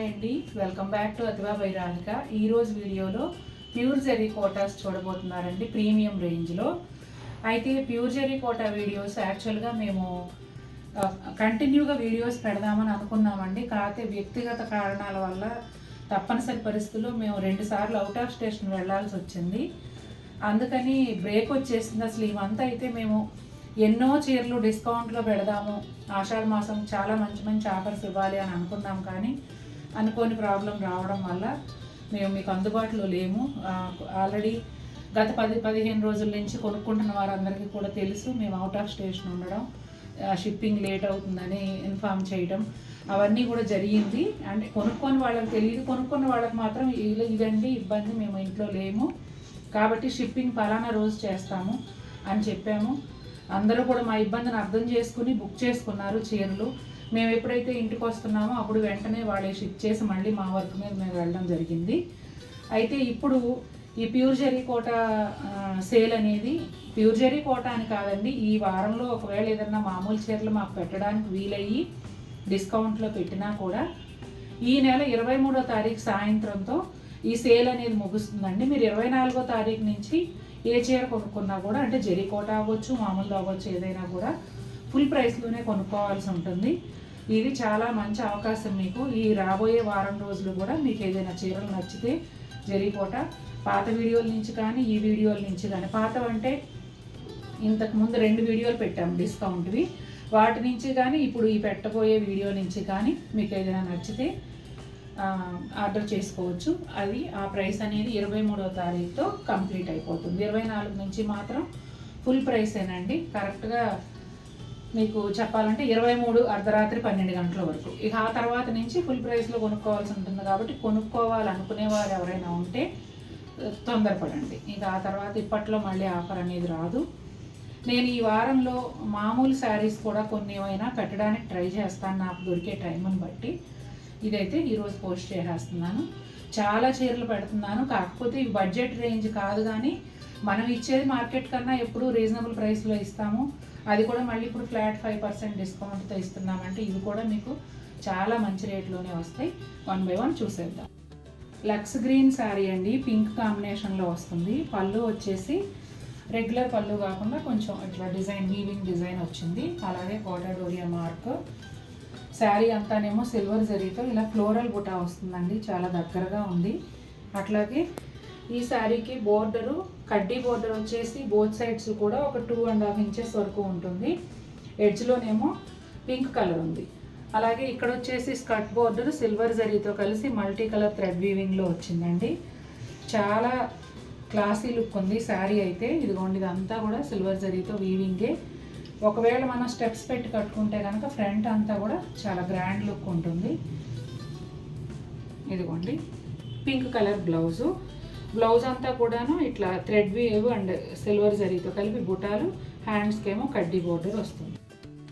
అండి, welcome back to Athiva by Radhika. ఈరోజు వీడియోలో ప్యూర్ జెరీ కోటాస్ చూడబోతున్నారండి, ప్రీమియం రేంజ్లో. అయితే ప్యూర్ జెరీ కోటా వీడియోస్ యాక్చువల్గా మేము కంటిన్యూగా వీడియోస్ పెడదామని అనుకున్నామండి. కాకపోతే వ్యక్తిగత కారణాల వల్ల తప్పనిసరి పరిస్థితుల్లో మేము 2 సార్లు అవుట్ ఆఫ్ స్టేషన్ వెళ్ళాల్సి వచ్చింది. అందుకని బ్రేక్ వచ్చేసింది. అసలు ఈ మంత్ అయితే మేము ఎన్నో చీరలు డిస్కౌంట్లో పెడదాము, ఆషాఢ మాసం చాలా మంచి మంచి ఆఫర్స్ ఇవ్వాలి అని అనుకున్నాం. కానీ అనుకోని ప్రాబ్లం రావడం వల్ల మేము మీకు అందుబాటులో లేము. ఆల్రెడీ గత 10-15 రోజుల నుంచి కొనుక్కుంటున్న వారందరికీ కూడా తెలుసు మేము అవుట్ ఆఫ్ స్టేషన్ ఉండడం, షిప్పింగ్ లేట్ అవుతుందని ఇన్ఫామ్ చేయడం అవన్నీ కూడా జరిగింది. అంటే కొనుక్కొని వాళ్ళకి తెలియదు, కొనుక్కున్న వాళ్ళకి మాత్రం ఇదండి ఇబ్బంది, మేము ఇంట్లో లేము కాబట్టి షిప్పింగ్ పలానా రోజు చేస్తాము అని చెప్పాము. అందరూ కూడా మా ఇబ్బందిని అర్థం చేసుకుని బుక్ చేసుకున్నారు చీరలు. మేము ఎప్పుడైతే ఇంటికి వస్తున్నామో అప్పుడు వెంటనే వాళ్ళే షిప్ చేసి మళ్ళీ మా వర్క్ మీద మేము వెళ్ళడం జరిగింది. అయితే ఇప్పుడు ఈ ప్యూర్ జెరీ కోటా సేల్ అనేది, ప్యూర్ జెరీ కోటా అని కాదండి, ఈ వారంలో ఒకవేళ ఏదన్నా మామూలు చీరలు మాకు పెట్టడానికి వీలయ్యి డిస్కౌంట్లో పెట్టినా కూడా ఈ నెల 23వ తారీఖు సాయంత్రంతో ఈ సేల్ అనేది ముగుస్తుందండి. మీరు 24వ తారీఖు నుంచి ఏ చీర కొనుక్కున్నా కూడా, అంటే జెరీ కోటా అవ్వచ్చు, మామూలు అవ్వచ్చు, ఏదైనా కూడా ఫుల్ ప్రైస్లోనే కొనుక్కోవాల్సి ఉంటుంది. ఇది చాలా మంచి అవకాశం మీకు. ఈ రాబోయే వారం రోజులు కూడా మీకు ఏదైనా చీరలు నచ్చితే జెరీ కోటా పాత వీడియోల నుంచి కానీ ఈ వీడియోల నుంచి కానీ, పాతవంటే ఇంతకుముందు 2 వీడియోలు పెట్టాము డిస్కౌంట్వి, వాటి నుంచి కానీ ఇప్పుడు ఈ పెట్టబోయే వీడియో నుంచి కానీ మీకు ఏదైనా నచ్చితే ఆర్డర్ చేసుకోవచ్చు. అది ఆ ప్రైస్ అనేది 23వ తారీఖుతో కంప్లీట్ అయిపోతుంది. 24 నుంచి మాత్రం ఫుల్ ప్రైసేనండి. కరెక్ట్గా మీకు చెప్పాలంటే 23 అర్ధరాత్రి 12 గంటల వరకు. ఇక ఆ తర్వాత నుంచి ఫుల్ ప్రైస్లో కొనుక్కోవాల్సి ఉంటుంది. కాబట్టి కొనుక్కోవాలనుకునేవారు ఎవరైనా ఉంటే తొందరపడండి. ఇక ఆ తర్వాత ఇప్పట్లో మళ్ళీ ఆఫర్ అనేది రాదు. నేను ఈ వారంలో మామూలు శారీస్ కూడా కొన్ని ఏమైనా పెట్టడానికి ట్రై చేస్తాను, నాకు దొరికే టైంని బట్టి. ఇదైతే ఈరోజు పోస్ట్ చేసేస్తున్నాను. చాలా చీరలు పెడుతున్నాను, కాకపోతే ఇవి బడ్జెట్ రేంజ్ కాదు. కానీ మనం ఇచ్చేది మార్కెట్ కన్నా ఎప్పుడూ రీజనబుల్ ప్రైస్లో ఇస్తాము. అది కూడా మళ్ళీ ఇప్పుడు ఫ్లాట్ 5% డిస్కౌంట్తో ఇస్తున్నామంటే ఇవి కూడా మీకు చాలా మంచి రేట్లోనే వస్తాయి. 1 by 1 చూసేద్దాం. లక్స్ గ్రీన్ శారీ అండి, పింక్ కాంబినేషన్లో వస్తుంది. పళ్ళు వచ్చేసి రెగ్యులర్ పళ్ళు కాకుండా కొంచెం ఇట్లా డిజైన్, వీవింగ్ డిజైన్ వచ్చింది. అలాగే కోటా డోరియా మార్క్. శారీ అంతానేమో సిల్వర్ జరీతో ఇలా ఫ్లోరల్ బుటా వస్తుందండి, చాలా దగ్గరగా ఉంది. అట్లాగే ఈ శారీకి బోర్డరు, కడ్డీ బోర్డర్ వచ్చేసి బోత్ సైడ్స్ కూడా ఒక 2.5 ఇంచెస్ వరకు ఉంటుంది. ఎడ్జ్లోనేమో పింక్ కలర్ ఉంది. అలాగే ఇక్కడ వచ్చేసి స్కర్ట్ బోర్డర్ సిల్వర్ జరీతో కలిసి మల్టీ కలర్ థ్రెడ్ వీవింగ్లో వచ్చిందండి. చాలా క్లాసీ లుక్ ఉంది శారీ అయితే. ఇదిగోండి, ఇదంతా కూడా సిల్వర్ జరీతో వీవింగే. ఒకవేళ మనం స్టెప్స్ పెట్టి కట్టుకుంటే కనుక ఫ్రంట్ అంతా కూడా చాలా గ్రాండ్ లుక్ ఉంటుంది. ఇదిగోండి, పింక్ కలర్ బ్లౌజు. బ్లౌజ్ అంతా కూడాను ఇట్లా థ్రెడ్ వీవ్ అండ్ సిల్వర్ జరీతో కలిపి బుటాలు, హ్యాండ్స్కి ఏమో కడ్డీ బోర్డర్ వస్తుంది.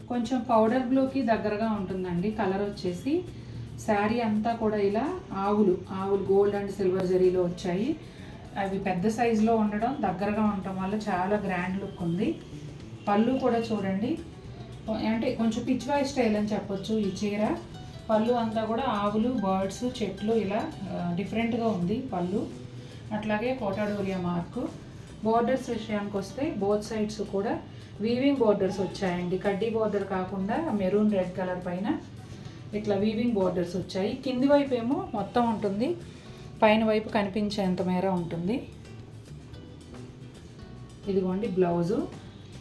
కొంచెం పౌడర్ బ్లూకి దగ్గరగా ఉంటుందండి కలర్ వచ్చేసి. శారీ అంతా కూడా ఇలా ఆవులు గోల్డ్ అండ్ సిల్వర్ జరీలో వచ్చాయి. అవి పెద్ద సైజులో ఉండడం, దగ్గరగా ఉండటం వల్ల చాలా గ్రాండ్ లుక్ ఉంది. పళ్ళు కూడా చూడండి, అంటే కొంచెం పిచ్ వాయ్ స్టైల్ అని చెప్పొచ్చు ఈ చీర. పళ్ళు అంతా కూడా ఆవులు, బర్డ్స్, చెట్లు ఇలా డిఫరెంట్గా ఉంది పళ్ళు. అట్లాగే కోటా డోరియా మార్కు. బోర్డర్స్ విషయానికి వస్తే బోత్ సైడ్స్ కూడా వీవింగ్ బోర్డర్స్ వచ్చాయండి. కడ్డీ బోర్డర్ కాకుండా మెరూన్ రెడ్ కలర్ పైన ఇట్లా వీవింగ్ బోర్డర్స్ వచ్చాయి. కింది వైపు ఏమో మొత్తం ఉంటుంది, పైన వైపు కనిపించేంత మేర ఉంటుంది. ఇదిగోండి బ్లౌజు,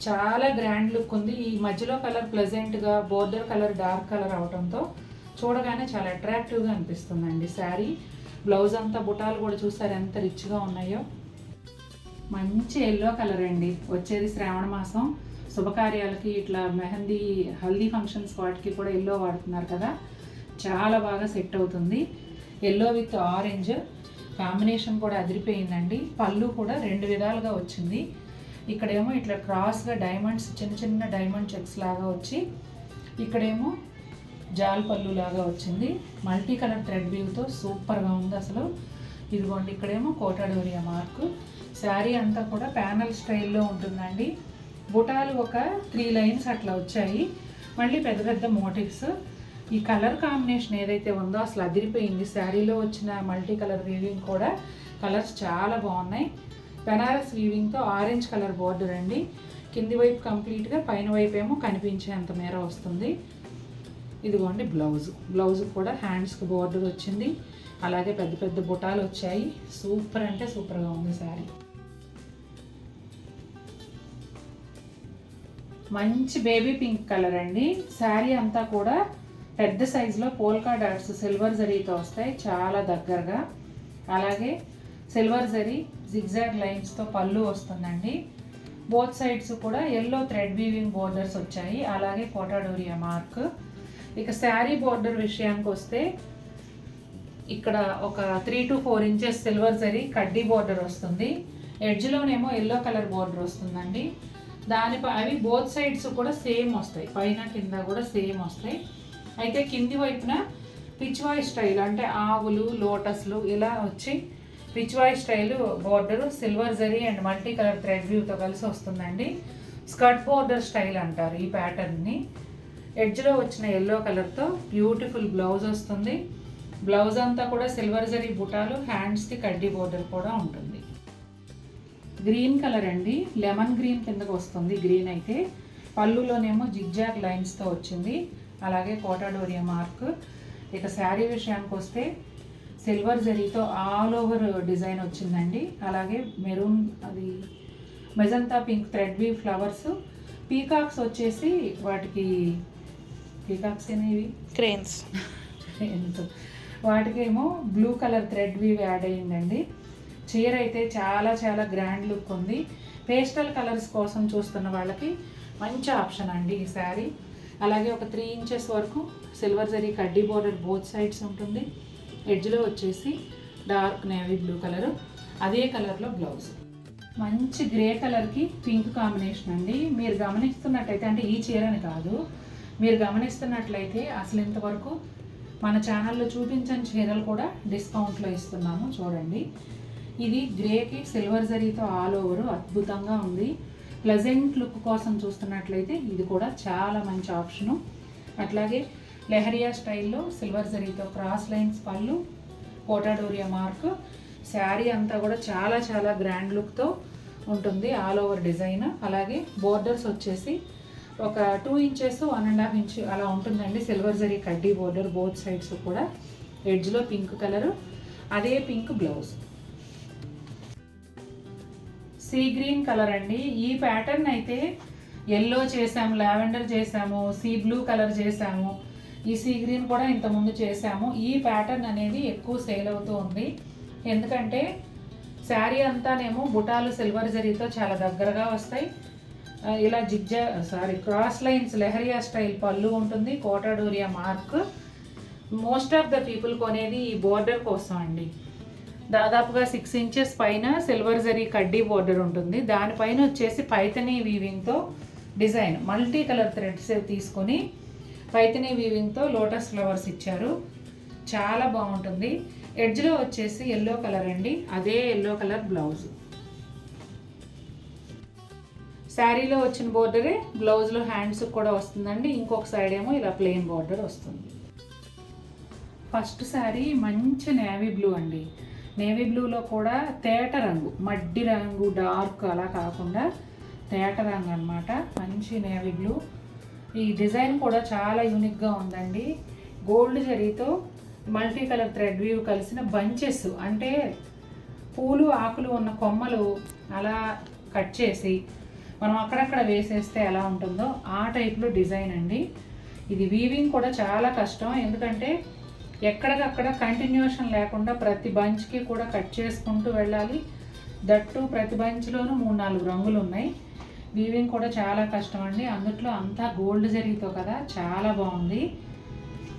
చాలా గ్రాండ్ లుక్ ఉంది. ఈ మధ్యలో కలర్ ప్లెజెంట్గా, బోర్డర్ కలర్ డార్క్ కలర్ అవడంతో చూడగానే చాలా అట్రాక్టివ్గా అనిపిస్తుందండి శారీ. బ్లౌజ్ అంతా బుటాలు కూడా చూసారు ఎంత రిచ్గా ఉన్నాయో. మంచి ఎల్లో కలర్ అండి. వచ్చేది శ్రావణ మాసం, శుభకార్యాలకి ఇట్లా మెహందీ, హల్దీ ఫంక్షన్స్ వాటికి కూడా ఎల్లో వాడుతున్నారు కదా, చాలా బాగా సెట్ అవుతుంది. ఎల్లో విత్ ఆరెంజ్ కాంబినేషన్ కూడా అదిరిపోయిందండి. పళ్ళు కూడా 2 విధాలుగా వచ్చింది. ఇక్కడేమో ఇట్లా క్రాస్గా డైమండ్స్, చిన్న చిన్న డైమండ్ చెక్స్ లాగా వచ్చి, ఇక్కడేమో జాల్ పళ్ళు లాగా వచ్చింది. మల్టీ కలర్ థ్రెడ్ వీవ్తో సూపర్గా ఉంది అసలు. ఇదిగోండి, ఇక్కడేమో కోటా డోరియా మార్కు. శారీ అంతా కూడా ప్యానల్ స్టైల్లో ఉంటుందండి. బుటాలు ఒక 3 లైన్స్ అట్లా వచ్చాయి. మళ్ళీ పెద్ద పెద్ద మోటివ్స్. ఈ కలర్ కాంబినేషన్ ఏదైతే ఉందో అసలు అదిరిపోయింది. శారీలో వచ్చిన మల్టీ కలర్ వీవింగ్ కూడా కలర్స్ చాలా బాగున్నాయి. బెనారస్ వీవింగ్తో ఆరెంజ్ కలర్ బార్డర్ అండి. కింది వైపు కంప్లీట్గా, పైన వైపు ఏమో కనిపించేంత మేర వస్తుంది. ఇదిగోండి బ్లౌజ్ కూడా హ్యాండ్స్కి బార్డర్ వచ్చింది. అలాగే పెద్ద పెద్ద బుటాలు వచ్చాయి. సూపర్ అంటే సూపర్గా ఉంది శారీ. మంచి బేబీ పింక్ కలర్ అండి. శారీ అంతా కూడా పెద్ద సైజులో పోల్కా డాట్స్ సిల్వర్ జరీతో వస్తాయి, చాలా దగ్గరగా. అలాగే సిల్వర్ జరీ జిగ్జాగ్ లైన్స్తో పళ్ళు వస్తుందండి. బోత్ సైడ్స్ కూడా ఎల్లో థ్రెడ్ వీవింగ్ బోర్డర్స్ వచ్చాయి, అలాగే కోటాడోరియా మార్క్. ఇక శారీ బోర్డర్ విషయానికి వస్తే ఇక్కడ ఒక 3 to 4 ఇంచెస్ సిల్వర్ జరీ కడ్డీ బోర్డర్ వస్తుంది. ఎడ్జ్లోనేమో ఎల్లో కలర్ బోర్డర్ వస్తుందండి. దానిపై అవి బోత్ సైడ్స్ కూడా సేమ్ వస్తాయి, పైన కింద కూడా సేమ్ వస్తాయి. అయితే కింది వైపున పిచ్వాయ్ స్టైల్ అంటే ఆవులు, లోటస్లు ఇలా వచ్చి Pichwai style border silver zari and multi colour thread వ్యూతో కలిసి వస్తుందండి. స్కర్ట్ బోర్డర్ స్టైల్ అంటారు ఈ ప్యాటర్న్ని. ఎడ్జ్లో వచ్చిన ఎల్లో కలర్తో బ్యూటిఫుల్ బ్లౌజ్ వస్తుంది. బ్లౌజ్ అంతా కూడా సిల్వర్ జరీ బుటాలు, హ్యాండ్స్కి కడ్డీ బోర్డర్ కూడా ఉంటుంది. గ్రీన్ కలర్ అండి, లెమన్ గ్రీన్ కిందకు వస్తుంది. గ్రీన్ అయితే పళ్ళులోనేమో జిగ్జాగ్ లైన్స్తో వచ్చింది, అలాగే కోటాడోరియా మార్క్. ఇక శారీ విషయానికి వస్తే సిల్వర్ జరీతో ఆల్ ఓవర్ డిజైన్ వచ్చిందండి. అలాగే మెరూన్, అది magenta pink thread weave flowers. Peacocks వచ్చేసి వాటికి పీకాక్స్ అనేవి క్రేన్స్ వాటికేమో blue colour thread weave add అయ్యిందండి. చీర అయితే చాలా చాలా గ్రాండ్ లుక్ ఉంది. పేస్టల్ కలర్స్ కోసం చూస్తున్న వాళ్ళకి మంచి ఆప్షన్ అండి ఈ శారీ. అలాగే ఒక 3 ఇంచెస్ వరకు సిల్వర్ జరీ కడ్డీ బోర్డర్ బోత్ సైడ్స్ ఉంటుంది. ఎడ్జ్లో వచ్చేసి డార్క్ నేవీ బ్లూ కలరు, అదే కలర్లో బ్లౌజ్. మంచి గ్రే కలర్కి పింక్ కాంబినేషన్ అండి. మీరు గమనిస్తున్నట్టయితే, అంటే ఈ చీరని కాదు, మీరు గమనిస్తున్నట్లయితే అసలు ఇంతవరకు మన ఛానల్లో చూపించని చీరలు కూడా డిస్కౌంట్లో ఇస్తున్నాము చూడండి. ఇది గ్రేకి సిల్వర్ జరీతో ఆల్ ఓవర్ అద్భుతంగా ఉంది. ప్లెజెంట్ లుక్ కోసం చూస్తున్నట్లయితే ఇది కూడా చాలా మంచి ఆప్షను. అట్లాగే లెహరియా స్టైల్లో సిల్వర్ జరీతో క్రాస్ లైన్స్ పళ్ళు, కోటాడోరియా మార్క్. శారీ అంతా కూడా చాలా చాలా గ్రాండ్ లుక్తో ఉంటుంది, ఆల్ ఓవర్ డిజైన్. అలాగే బోర్డర్స్ వచ్చేసి ఒక 2 ఇంచెస్ 1.5 ఇంచ్ అలా ఉంటుందండి. సిల్వర్ జరీ కడ్డీ బోర్డర్ బోత్ సైడ్స్ కూడా. ఎడ్జ్లో పింక్ కలరు, అదే pink blouse. Sea green colour అండి. ఈ ప్యాటర్న్ అయితే ఎల్లో చేసాము, లావెండర్ చేసాము, సీ బ్లూ కలర్ చేసాము, ఈ సీ గ్రీన్ కూడా ఇంతకుముందు చేసాము. ఈ ప్యాటర్న్ అనేది ఎక్కువ సేల్ అవుతూ ఉంది. ఎందుకంటే శారీ అంతానేమో బుటాలు సిల్వర్ జరీతో చాలా దగ్గరగా వస్తాయి. ఇలా క్రాస్ లైన్స్ లెహరియా స్టైల్ పళ్ళు ఉంటుంది, Kota Doria mark. Most of the people కొనేది ఈ బోర్డర్ కోసం అండి. దాదాపుగా 6 ఇంచెస్ పైన సిల్వర్ జరీ కడ్డీ బోర్డర్ ఉంటుంది. దానిపైన వచ్చేసి పైతనీ వీవింగ్తో డిజైన్ మల్టీ కలర్ థ్రెడ్స్ తీసుకొని పైతనీ వీవింగ్తో లోటస్ ఫ్లవర్స్ ఇచ్చారు, చాలా బాగుంటుంది. ఎడ్జ్లో వచ్చేసి ఎల్లో కలర్ అండి, అదే ఎల్లో కలర్ బ్లౌజ్. శారీలో వచ్చిన బోర్డరే బ్లౌజ్లో హ్యాండ్స్కి కూడా వస్తుందండి. ఇంకొక సైడ్ ఏమో ఇలా ప్లెయిన్ బోర్డర్ వస్తుంది. ఫస్ట్ శారీ మంచి నేవీ బ్లూ అండి. నేవీ బ్లూలో కూడా తేట రంగు, మడ్డి రంగు డార్క్ అలా కాకుండా తేట రంగు అనమాట. మంచి నేవీ బ్లూ. ఈ డిజైన్ కూడా చాలా యూనిక్గా ఉందండి. గోల్డ్ జరీతో మల్టీ కలర్ థ్రెడ్ వ్యూ కలిసిన బంచెస్, అంటే పూలు ఆకులు ఉన్న కొమ్మలు అలా కట్ చేసి మనం అక్కడక్కడ వేసేస్తే ఎలా ఉంటుందో ఆ టైప్లో డిజైన్ అండి. ఇది వీవింగ్ కూడా చాలా కష్టం, ఎందుకంటే ఎక్కడికక్కడ కంటిన్యూషన్ లేకుండా ప్రతి బంచ్కి కూడా కట్ చేసుకుంటూ వెళ్ళాలి. దట్టు ప్రతి బంచ్లోనూ 3-4 రంగులు ఉన్నాయి. వీవింగ్ కూడా చాలా కష్టం అండి. అందుట్లో అంతా గోల్డ్ జరీతో కదా, చాలా బాగుంది.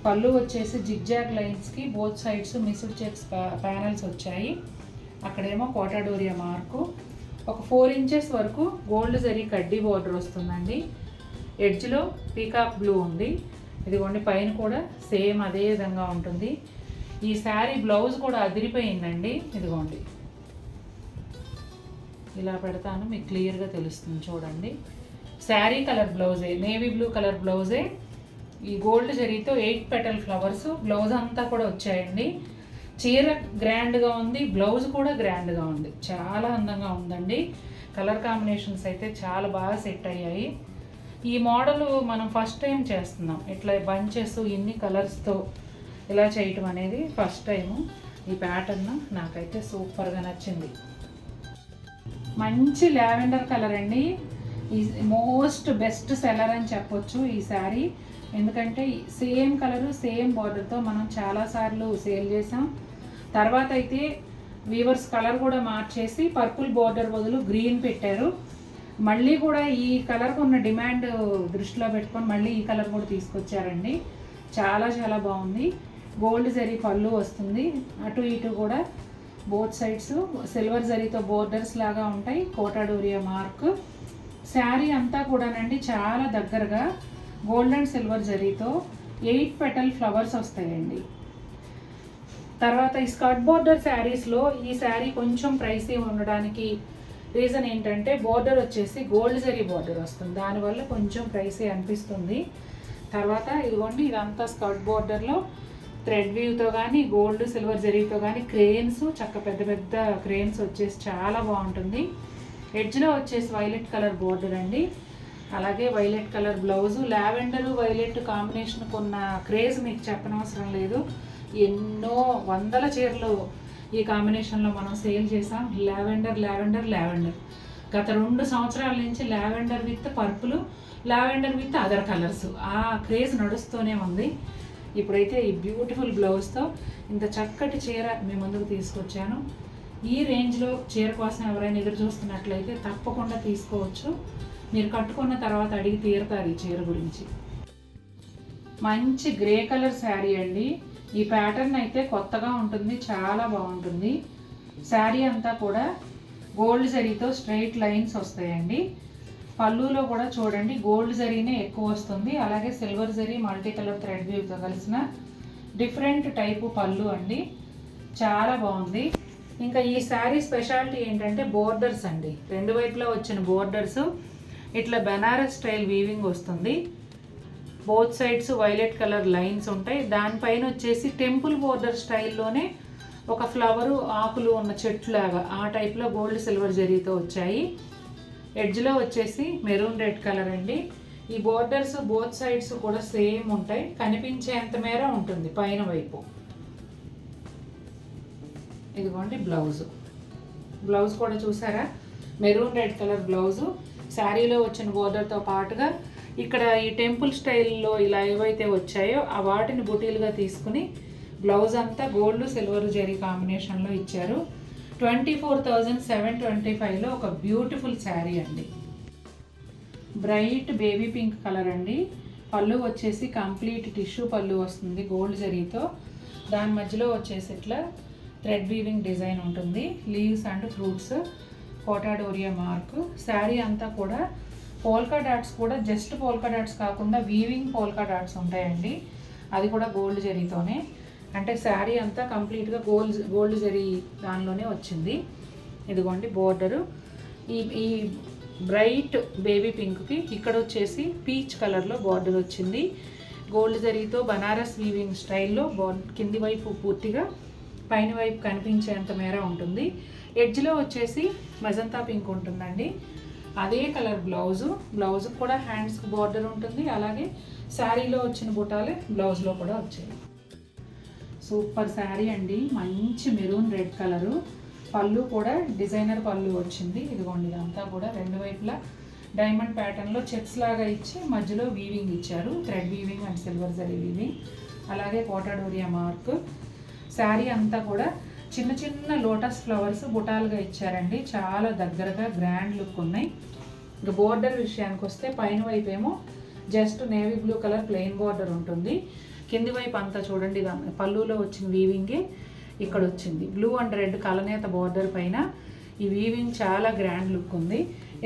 పళ్ళు వచ్చేసి zigzag లైన్స్కి both sides missed checks panels వచ్చాయి. అక్కడేమో కోటాడోరియా మార్కు. ఒక 4 ఇంచెస్ వరకు గోల్డ్ జరీ కడ్డీ బోర్డర్ వస్తుందండి. ఎడ్జ్లో పీకాక్ బ్లూ ఉంది. ఇదిగోండి పైన కూడా సేమ్ అదే విధంగా ఉంటుంది. ఈ శారీ బ్లౌజ్ కూడా అదిరిపోయిందండి. ఇదిగోండి ఇలా పెడతాను, మీకు క్లియర్గా తెలుస్తుంది చూడండి. శారీ కలర్ బ్లౌజే, నేవీ బ్లూ కలర్ బ్లౌజే, ఈ గోల్డ్ జరీతో 8 పెటల్ ఫ్లవర్స్, బ్లౌజ్ అంతా కూడా వచ్చాయండి. చీర గ్రాండ్గా ఉంది, బ్లౌజ్ కూడా గ్రాండ్గా ఉంది, చాలా అందంగా ఉందండి. కలర్ కాంబినేషన్స్ అయితే చాలా బాగా సెట్ అయ్యాయి. ఈ మోడల్ మనం ఫస్ట్ టైం చేస్తున్నాం, ఇట్లా బంచెస్ ఇన్ని కలర్స్తో ఇలా చేయటం అనేది ఫస్ట్ టైము. ఈ ప్యాటర్న్ నాకైతే సూపర్గా నచ్చింది. మంచి లావెండర్ కలర్ అండి, ఈ మోస్ట్ బెస్ట్ సెల్లర్ అని చెప్పొచ్చు ఈ శారీ. ఎందుకంటే సేమ్ కలరు సేమ్ బార్డర్తో మనం చాలాసార్లు సేల్ చేసాం. తర్వాత అయితే వీవర్స్ కలర్ కూడా మార్చేసి పర్పుల్ బార్డర్ బదులు గ్రీన్ పెట్టారు. మళ్ళీ కూడా ఈ కలర్కి ఉన్న డిమాండ్ దృష్టిలో పెట్టుకొని మళ్ళీ ఈ కలర్ కూడా తీసుకొచ్చారండి. చాలా చాలా బాగుంది. గోల్డ్ జరీ పళ్ళు వస్తుంది, అటు ఇటు కూడా బోత్ సైడ్స్ సిల్వర్ జరీతో బోర్డర్స్ లాగా ఉంటాయి, కోటాడోరియా మార్క్. శారీ అంతా కూడానండి చాలా దగ్గరగా గోల్డ్ అండ్ సిల్వర్ జరీతో 8 పెటల్ ఫ్లవర్స్ వస్తాయండి. తర్వాత ఈ స్కర్ట్ బోర్డర్ శారీస్లో ఈ శారీ కొంచెం ప్రైసీ ఉండడానికి రీజన్ ఏంటంటే బోర్డర్ వచ్చేసి గోల్డ్ జరీ బోర్డర్ వస్తుంది, దానివల్ల కొంచెం ప్రైసీ అనిపిస్తుంది. తర్వాత ఇదిగోండి ఇదంతా స్కర్ట్ బోర్డర్లో థ్రెడ్ వీవ్తో కానీ గోల్డ్ సిల్వర్ జరీతో కానీ క్రేన్స్, చక్క పెద్ద పెద్ద క్రేన్స్ వచ్చేసి చాలా బాగుంటుంది. ఎడ్జ్లో వచ్చేసి వైలెట్ కలర్ బోర్డర్ అండి, అలాగే violet colour blouse. Lavender violet combination కొన్న క్రేజ్ మీకు చెప్పనవసరం లేదు. ఎన్నో వందల చీరలు ఈ కాంబినేషన్లో మనం సేల్ చేసాం. లావెండర్ లావెండర్ లావెండర్ గత 2 సంవత్సరాల నుంచి lavender with purple, lavender with other colours ఆ క్రేజ్ నడుస్తూనే ఉంది. ఇప్పుడైతే ఈ బ్యూటిఫుల్ బ్లౌజ్తో ఇంత చక్కటి చీర మీ ముందుకు తీసుకొచ్చాను. ఈ రేంజ్లో చీర కోసం ఎవరైనా ఎదురు చూస్తున్నట్లయితే తప్పకుండా తీసుకోవచ్చు. మీరు కట్టుకున్న తర్వాత అడిగి తీరుతారు ఈ చీర గురించి. మంచి గ్రే కలర్ శారీ అండి. ఈ ప్యాటర్న్ అయితే కొత్తగా ఉంటుంది, చాలా బాగుంటుంది. శారీ అంతా కూడా గోల్డ్ జరీతో స్ట్రైట్ లైన్స్ వస్తాయండి. పళ్ళులో కూడా చూడండి గోల్డ్ జరీనే ఎక్కువ వస్తుంది, అలాగే silver zari multi colour thread వీవ్తో కలిసిన డిఫరెంట్ టైపు పళ్ళు అండి, చాలా బాగుంది. ఇంకా ఈ శారీ స్పెషాలిటీ ఏంటంటే బోర్డర్స్ అండి, 2 వైపులా వచ్చిన బోర్డర్స్ ఇట్లా బెనారస్ స్టైల్ వీవింగ్ వస్తుంది. Both sides violet colour lines ఉంటాయి, దానిపైన వచ్చేసి టెంపుల్ బోర్డర్ స్టైల్లోనే ఒక ఫ్లవరు ఆకులు ఉన్న చెట్లాగా ఆ టైప్లో గోల్డ్ సిల్వర్ జరీతో వచ్చాయి. ఎడ్జ్లో వచ్చేసి మెరూన్ రెడ్ కలర్ అండి. ఈ బోర్డర్స్ బోత్ సైడ్స్ కూడా సేమ్ ఉంటాయి, కనిపించేంత మేర ఉంటుంది పైన వైపు. ఇదిగోండి బ్లౌజ్ కూడా చూసారా, మెరూన్ రెడ్ కలర్ బ్లౌజు. శారీలో వచ్చిన బోర్డర్తో పాటుగా ఇక్కడ ఈ టెంపుల్ స్టైల్లో ఇలా ఏవైతే వచ్చాయో ఆ వాటిని బుటీలుగా తీసుకుని బ్లౌజ్ అంతా గోల్డ్ సిల్వర్ జరీ కాంబినేషన్లో ఇచ్చారు. 24,725లో ఒక బ్యూటిఫుల్ శారీ అండి. బ్రైట్ బేబీ పింక్ కలర్ అండి. పళ్ళు వచ్చేసి కంప్లీట్ టిష్యూ పళ్ళు వస్తుంది గోల్డ్ జరీతో, దాని మధ్యలో వచ్చేసి ఇట్లా థ్రెడ్ వీవింగ్ డిజైన్ ఉంటుంది, leaves and fruits, Kota Doria mark. Sari అంతా కూడా పోల్కా డాట్స్ కూడా జస్ట్ పోల్కా డాట్స్ కాకుండా వీవింగ్ పోల్కా డాట్స్ ఉంటాయండి, అది కూడా గోల్డ్ జరీతోనే. అంటే శారీ అంతా కంప్లీట్గా గోల్డ్ జరీ దానిలోనే వచ్చింది. ఇదిగోండి బోర్డరు ఈ బ్రైట్ బేబీ పింక్కి ఇక్కడ వచ్చేసి పీచ్ కలర్లో బార్డర్ వచ్చింది. గోల్డ్ జరీతో బనారస్ వీవింగ్ స్టైల్లో కింది వైపు పూర్తిగా పైన వైపు కనిపించేంత మేర ఉంటుంది. ఎడ్జ్లో వచ్చేసి మజంతా పింక్ ఉంటుందండి, అదే కలర్ బ్లౌజ్ కూడా హ్యాండ్స్కి బార్డర్ ఉంటుంది, అలాగే శారీలో వచ్చిన బుటాలే బ్లౌజ్లో కూడా వచ్చాయి. సూపర్ శారీ అండి, మంచి మెరూన్ రెడ్ కలరు. పళ్ళు కూడా డిజైనర్ పళ్ళు వచ్చింది. ఇదిగోండి ఇదంతా కూడా 2 వైపులా డైమండ్ ప్యాటర్న్లో చెక్స్ లాగా ఇచ్చి మధ్యలో వీవింగ్ ఇచ్చారు, thread weaving and silver zari weaving, అలాగే కోటాడోరియా మార్క్. శారీ అంతా కూడా చిన్న చిన్న లోటస్ ఫ్లవర్స్ బుటాలుగా ఇచ్చారండి, చాలా దగ్గరగా గ్రాండ్ లుక్ ఉన్నాయి. ఇక బోర్డర్ విషయానికి వస్తే పైన వైపు ఏమో just navy blue colour plain border ఉంటుంది, కింది వైపు అంతా చూడండి పళ్ళులో వచ్చిన వీవింగే ఇక్కడ వచ్చింది. బ్లూ అండ్ రెడ్ కలనేత బార్డర్ పైన ఈ వీవింగ్ చాలా గ్రాండ్ లుక్ ఉంది.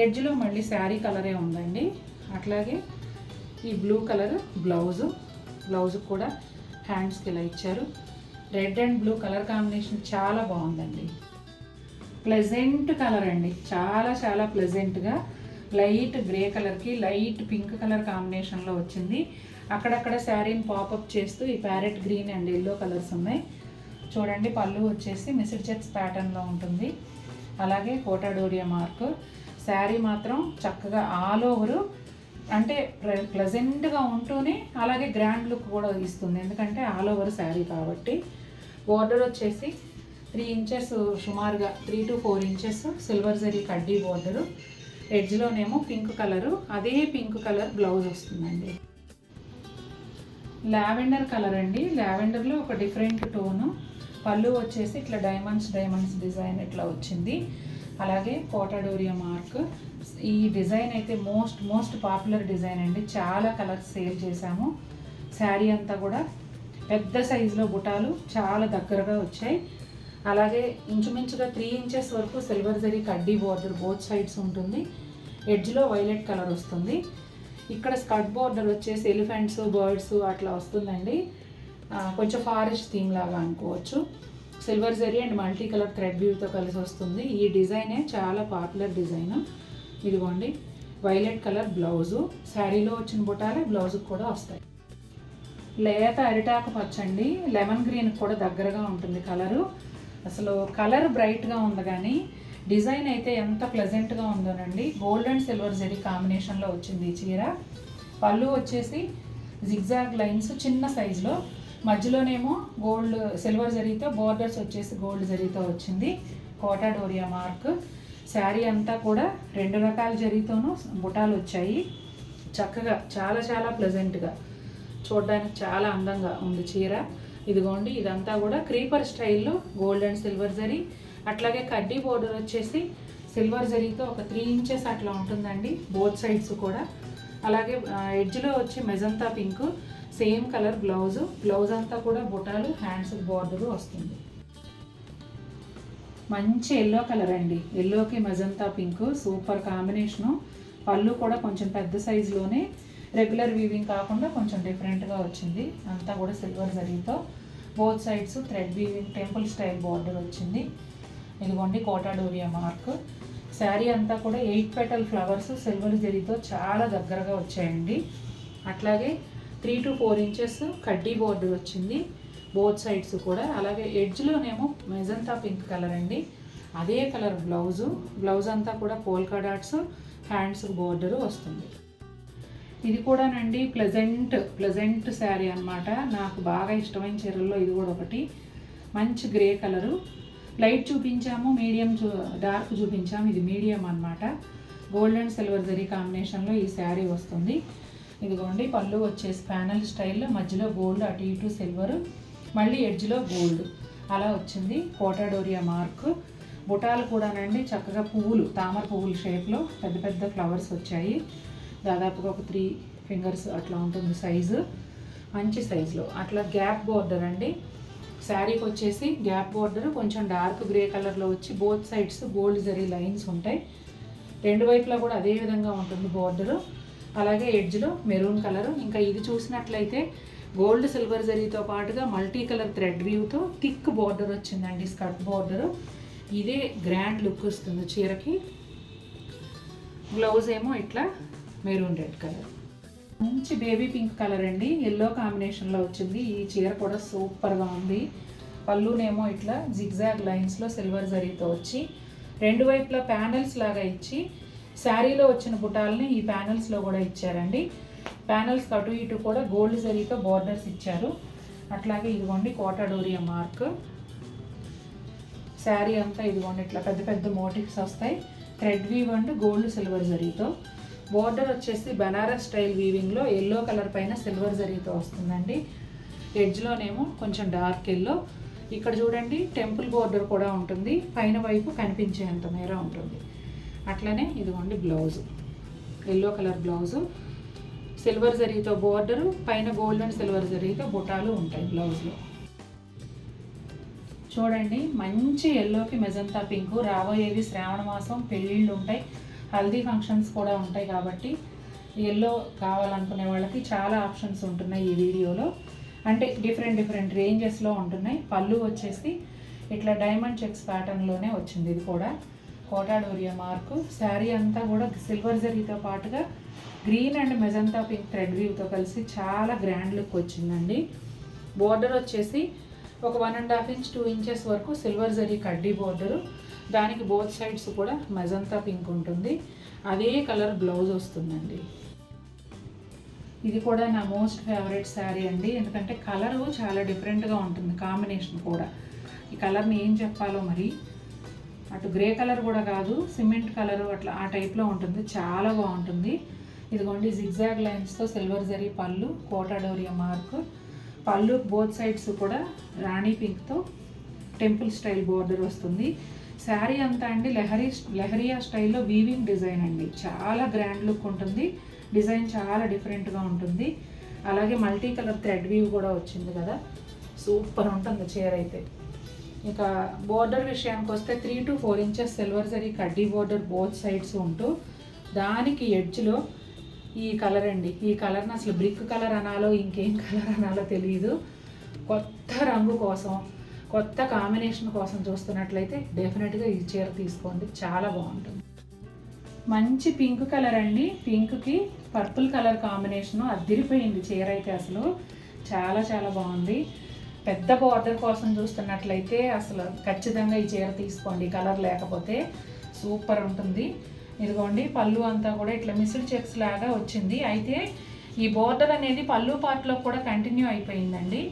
ఎడ్జ్లో మళ్ళీ శారీ కలరే ఉందండి. అట్లాగే ఈ బ్లూ కలర్ బ్లౌజ్ కూడా హ్యాండ్స్కి ఇలా ఇచ్చారు. Red and blue colour combination చాలా బాగుందండి. ప్లెజెంట్ కలర్ అండి, చాలా చాలా ప్లెజెంట్గా లైట్ గ్రే కలర్కి లైట్ పింక్ కలర్ కాంబినేషన్లో వచ్చింది. అక్కడక్కడ శారీని పాపప్ చేస్తూ ఈ parrot green and yellow colours ఉన్నాయి. చూడండి, పళ్ళు వచ్చేసి మిస్డ్ చెక్స్ ప్యాటర్న్లో ఉంటుంది. అలాగే కోటా డోరియా మార్క్. శారీ మాత్రం చక్కగా ఆల్ ఓవరు అంటే ప్లెజెంట్గా ఉంటూనే అలాగే గ్రాండ్ లుక్ కూడా ఇస్తుంది, ఎందుకంటే ఆల్ ఓవర్ శారీ కాబట్టి. బోర్డర్ వచ్చేసి 3 ఇంచెస్, సుమారుగా 3 to 4 ఇంచెస్ సిల్వర్ జరీ కడ్డీ బోర్డరు. ఎడ్జ్లోనేమో పింక్ కలరు, అదే పింక్ కలర్ బ్లౌజ్ వస్తుందండి. లావెండర్ కలర్ అండి. లావెండర్లో ఒక డిఫరెంట్ టోను. పళ్ళు వచ్చేసి ఇట్లా డైమండ్స్ డిజైన్ ఇట్లా వచ్చింది. అలాగే కోటా డోరియా మార్క్. ఈ డిజైన్ అయితే మోస్ట్ పాపులర్ డిజైన్ అండి. చాలా కలర్స్ సేల్ చేశాము. శారీ అంతా కూడా పెద్ద సైజులో బుటాలు చాలా దగ్గరగా వచ్చాయి. అలాగే ఇంచుమించుగా 3 ఇంచెస్ వరకు సిల్వర్ జరీ కడ్డీ బోర్డర్ బోత్ సైడ్స్ ఉంటుంది. ఎడ్జ్లో వైలెట్ కలర్ వస్తుంది. ఇక్కడ స్కర్ట్ బోర్డర్ వచ్చేసి ఎలిఫెంట్స్, బర్డ్స్ అట్లా వస్తుందండి. కొంచెం ఫారెస్ట్ థీమ్ లాగా అనుకోవచ్చు. Silver zari and multi colour thread వ్యూతో కలిసి వస్తుంది. ఈ డిజైనే చాలా పాపులర్ డిజైన్. ఇదిగోండి, వైలెట్ కలర్ బ్లౌజు. శారీలో వచ్చిన బుటాలే బ్లౌజుకి కూడా వస్తాయి. లేత అరిటాకు పచ్చండి. లెమన్ గ్రీన్ కూడా దగ్గరగా ఉంటుంది కలరు. అసలు కలర్ బ్రైట్గా ఉంది, కానీ డిజైన్ అయితే ఎంత ప్లెజెంట్గా ఉందోనండి. గోల్డ్ అండ్ సిల్వర్ జరీ కాంబినేషన్లో వచ్చింది ఈ చీర. పళ్ళు వచ్చేసి జిగ్జాగ్ లైన్స్ చిన్న సైజులో, మధ్యలోనేమో గోల్డ్ సిల్వర్ జరీతో, బోర్డర్స్ వచ్చేసి గోల్డ్ జరీతో వచ్చింది. కోటా డోరియా మార్క్. శారీ అంతా కూడా 2 రకాల జరీతోనూ బుటాలు వచ్చాయి. చక్కగా చాలా ప్లెజెంట్గా, చూడడానికి చాలా అందంగా ఉంది చీర. ఇదిగోండి, ఇదంతా కూడా క్రీపర్ స్టైల్లో గోల్డ్ అండ్ సిల్వర్ జరీ. అట్లాగే కడ్డీ బోర్డర్ వచ్చేసి సిల్వర్ జరీతో ఒక 3 ఇంచెస్ అట్లా ఉంటుందండి బోత్ సైడ్స్ కూడా. అలాగే ఎడ్జ్లో వచ్చి magenta pink, same colour blouse అంతా కూడా బుటాలు, హ్యాండ్స్ బోర్డరు వస్తుంది. మంచి ఎల్లో కలర్ అండి. ఎల్లోకి మెజంతా పింక్ సూపర్ కాంబినేషను. పళ్ళు కూడా కొంచెం పెద్ద సైజులోనే, రెగ్యులర్ వీవింగ్ కాకుండా కొంచెం డిఫరెంట్గా వచ్చింది. అంతా కూడా సిల్వర్ జరీతో, both sides thread weaving temple style border వచ్చింది. ఇదిగోండి కోటా డోరియా మార్క్. శారీ అంతా కూడా 8 పెటల్ ఫ్లవర్స్ సిల్వర్ జరీతో చాలా దగ్గరగా వచ్చాయండి. అట్లాగే 3 to 4 ఇంచెస్ కడ్డీ బోర్డర్ వచ్చింది బోత్ సైడ్స్ కూడా. అలాగే ఎడ్జ్లోనేమో మెజంతా పింక్ కలర్ అండి, అదే కలర్ బ్లౌజ్ అంతా కూడా పోల్కా డాట్స్, హ్యాండ్స్ బోర్డరు వస్తుంది. ఇది కూడానండి ప్లెజెంట్ శారీ అనమాట. నాకు బాగా ఇష్టమైన చీరల్లో ఇది కూడా ఒకటి. మంచి గ్రే కలరు. లైట్ చూపించాము, మీడియం డార్క్ చూపించాము. ఇది మీడియం అనమాట. గోల్డ్ అండ్ సిల్వర్ జరీ కాంబినేషన్లో ఈ శారీ వస్తుంది. ఇదిగోండి, పళ్ళు వచ్చేసి ప్యానల్ స్టైల్లో, మధ్యలో గోల్డ్, అటు ఇటు సిల్వర్, మళ్ళీ ఎడ్జ్లో గోల్డ్ అలా వచ్చింది. కోటా డోరియా మార్క్. బుటాలు కూడానండి చక్కగా పువ్వులు, తామర పువ్వుల షేప్లో పెద్ద ఫ్లవర్స్ వచ్చాయి. దాదాపుగా ఒక 3 ఫింగర్స్ అట్లా ఉంటుంది సైజు, మంచి సైజులో. అట్లా గ్యాప్ బోర్డర్ అండి. శారీకి వచ్చేసి గ్యాప్ బోర్డర్ కొంచెం డార్క్ గ్రే కలర్లో వచ్చి both sides gold zari lines ఉంటాయి. 2 వైపులా కూడా అదే విధంగా ఉంటుంది బోర్డరు. అలాగే ఎడ్జ్లో మెరూన్ కలరు. ఇంకా ఇది చూసినట్లయితే గోల్డ్ సిల్వర్ జరీతో పాటుగా మల్టీ కలర్ థ్రెడ్ వ్యూతో థిక్ బోర్డర్ వచ్చిందండి, స్కర్ట్ బోర్డరు. ఇదే గ్రాండ్ లుక్ వస్తుంది చీరకి. బ్లౌజ్ ఏమో ఇట్లా మెరూన్ రెడ్ కలర్. మంచి బేబీ పింక్ కలర్ అండి, ఎల్లో కాంబినేషన్లో వచ్చింది. ఈ చీర కూడా సూపర్గా ఉంది. పళ్ళునేమో ఇట్లా జిగ్జాగ్ లైన్స్లో సిల్వర్ జరీతో వచ్చి 2 వైపులా ప్యానల్స్ లాగా ఇచ్చి, శారీలో వచ్చిన బుటాలని ఈ ప్యానల్స్లో కూడా ఇచ్చారండి. ప్యానల్స్ అటు ఇటు కూడా గోల్డ్ జరీతో బోర్డర్స్ ఇచ్చారు. అట్లాగే ఇదిగోండి కోటా డోరియా మార్క్. శారీ అంతా ఇదిగోండి ఇట్లా పెద్ద మోటివ్స్ వస్తాయి, thread weave and gold silver జరీతో. బోర్డర్ వచ్చేసి బనారస్ స్టైల్ వీవింగ్లో ఎల్లో కలర్ పైన సిల్వర్ జరీతో వస్తుందండి. ఎడ్జ్లోనేమో కొంచెం డార్క్ ఎల్లో. ఇక్కడ చూడండి టెంపుల్ బోర్డర్ కూడా ఉంటుంది, పైన వైపు కనిపించేంత మేర ఉంటుంది. అట్లనే ఇదిగోండి blouse, yellow colour blouse, silver జరీతో బోర్డరు, పైన గోల్డ్ అండ్ సిల్వర్ జరీతో బుటాలు ఉంటాయి బ్లౌజ్లో. చూడండి మంచి ఎల్లోకి మెజంతా పింకు. రాబోయేది శ్రావణ మాసం, పెళ్ళిళ్ళు ఉంటాయి, హల్దీ ఫంక్షన్స్ కూడా ఉంటాయి కాబట్టి ఎల్లో కావాలనుకునే వాళ్ళకి చాలా ఆప్షన్స్ ఉంటున్నాయి ఈ వీడియోలో. అంటే డిఫరెంట్ రేంజెస్లో ఉంటున్నాయి. పళ్ళు వచ్చేసి ఇట్లా డైమండ్ చెక్స్ ప్యాటర్న్లోనే వచ్చింది. ఇది కూడా కోటా డోరియా మార్కు. శారీ అంతా కూడా సిల్వర్ జరీతో పాటుగా green and magenta pink thread వీవ్తో కలిసి చాలా గ్రాండ్ లుక్ వచ్చిందండి. బోర్డర్ వచ్చేసి ఒక 1.5 ఇంచ్ 2 ఇంచెస్ వరకు సిల్వర్ జరీ కడ్డీ బోర్డరు. దానికి బోత్ సైడ్స్ కూడా మెజంతా పింక్ ఉంటుంది. అదే కలర్ బ్లౌజ్ వస్తుందండి. ఇది కూడా నా మోస్ట్ ఫేవరెట్ శారీ అండి, ఎందుకంటే కలరు చాలా డిఫరెంట్గా ఉంటుంది, కాంబినేషన్ కూడా. ఈ కలర్ని ఏం చెప్పాలో మరి, అటు గ్రే కలర్ కూడా కాదు, సిమెంట్ కలరు అట్లా ఆ టైప్లో ఉంటుంది, చాలా బాగుంటుంది. ఇదిగోండి జిగ్జాగ్ లైన్స్తో సిల్వర్ జరీ పళ్ళు, కోటా డోరియా మార్క్. పళ్ళు బోత్ సైడ్స్ కూడా రాణి పింక్తో టెంపుల్ స్టైల్ బోర్డర్ వస్తుంది. శారీ అంతా అండి లెహరియా స్టైల్లో వీవింగ్ డిజైన్ అండి, చాలా గ్రాండ్ లుక్ ఉంటుంది. డిజైన్ చాలా డిఫరెంట్గా ఉంటుంది. అలాగే మల్టీ కలర్ థ్రెడ్ వీవ్ కూడా వచ్చింది కదా, సూపర్ ఉంటుంది చీర అయితే. ఇక బోర్డర్ విషయానికి వస్తే 3 to 4 ఇంచెస్ సిల్వర్ జరీ కడ్డీ బోర్డర్ బోత్ సైడ్స్ ఉంటూ, దానికి ఎడ్జ్లో ఈ కలర్ అండి. ఈ కలర్ని అసలు బ్రిక్ కలర్ అనాలో ఇంకేం కలర్ అనాలో తెలియదు. కొత్త రంగు కోసం, కొత్త కాంబినేషన్ కోసం చూస్తున్నట్లయితే డెఫినెట్గా ఈ చీర తీసుకోండి, చాలా బాగుంటుంది. మంచి పింక్ కలర్ అండి, పింక్కి పర్పుల్ కలర్ కాంబినేషను అదిరిపోయింది చీర అయితే, అసలు చాలా చాలా బాగుంది. పెద్ద బార్డర్ కోసం చూస్తున్నట్లయితే అసలు ఖచ్చితంగా ఈ చీర తీసుకోండి, కలర్ లేకపోతే సూపర్ ఉంటుంది. ఇదిగోండి పళ్ళు అంతా కూడా ఇట్లా మిస్డ్ చెక్స్ లాగా వచ్చింది. అయితే ఈ బోర్డర్ అనేది పళ్ళు పార్ట్లో కూడా కంటిన్యూ అయిపోయిందండి.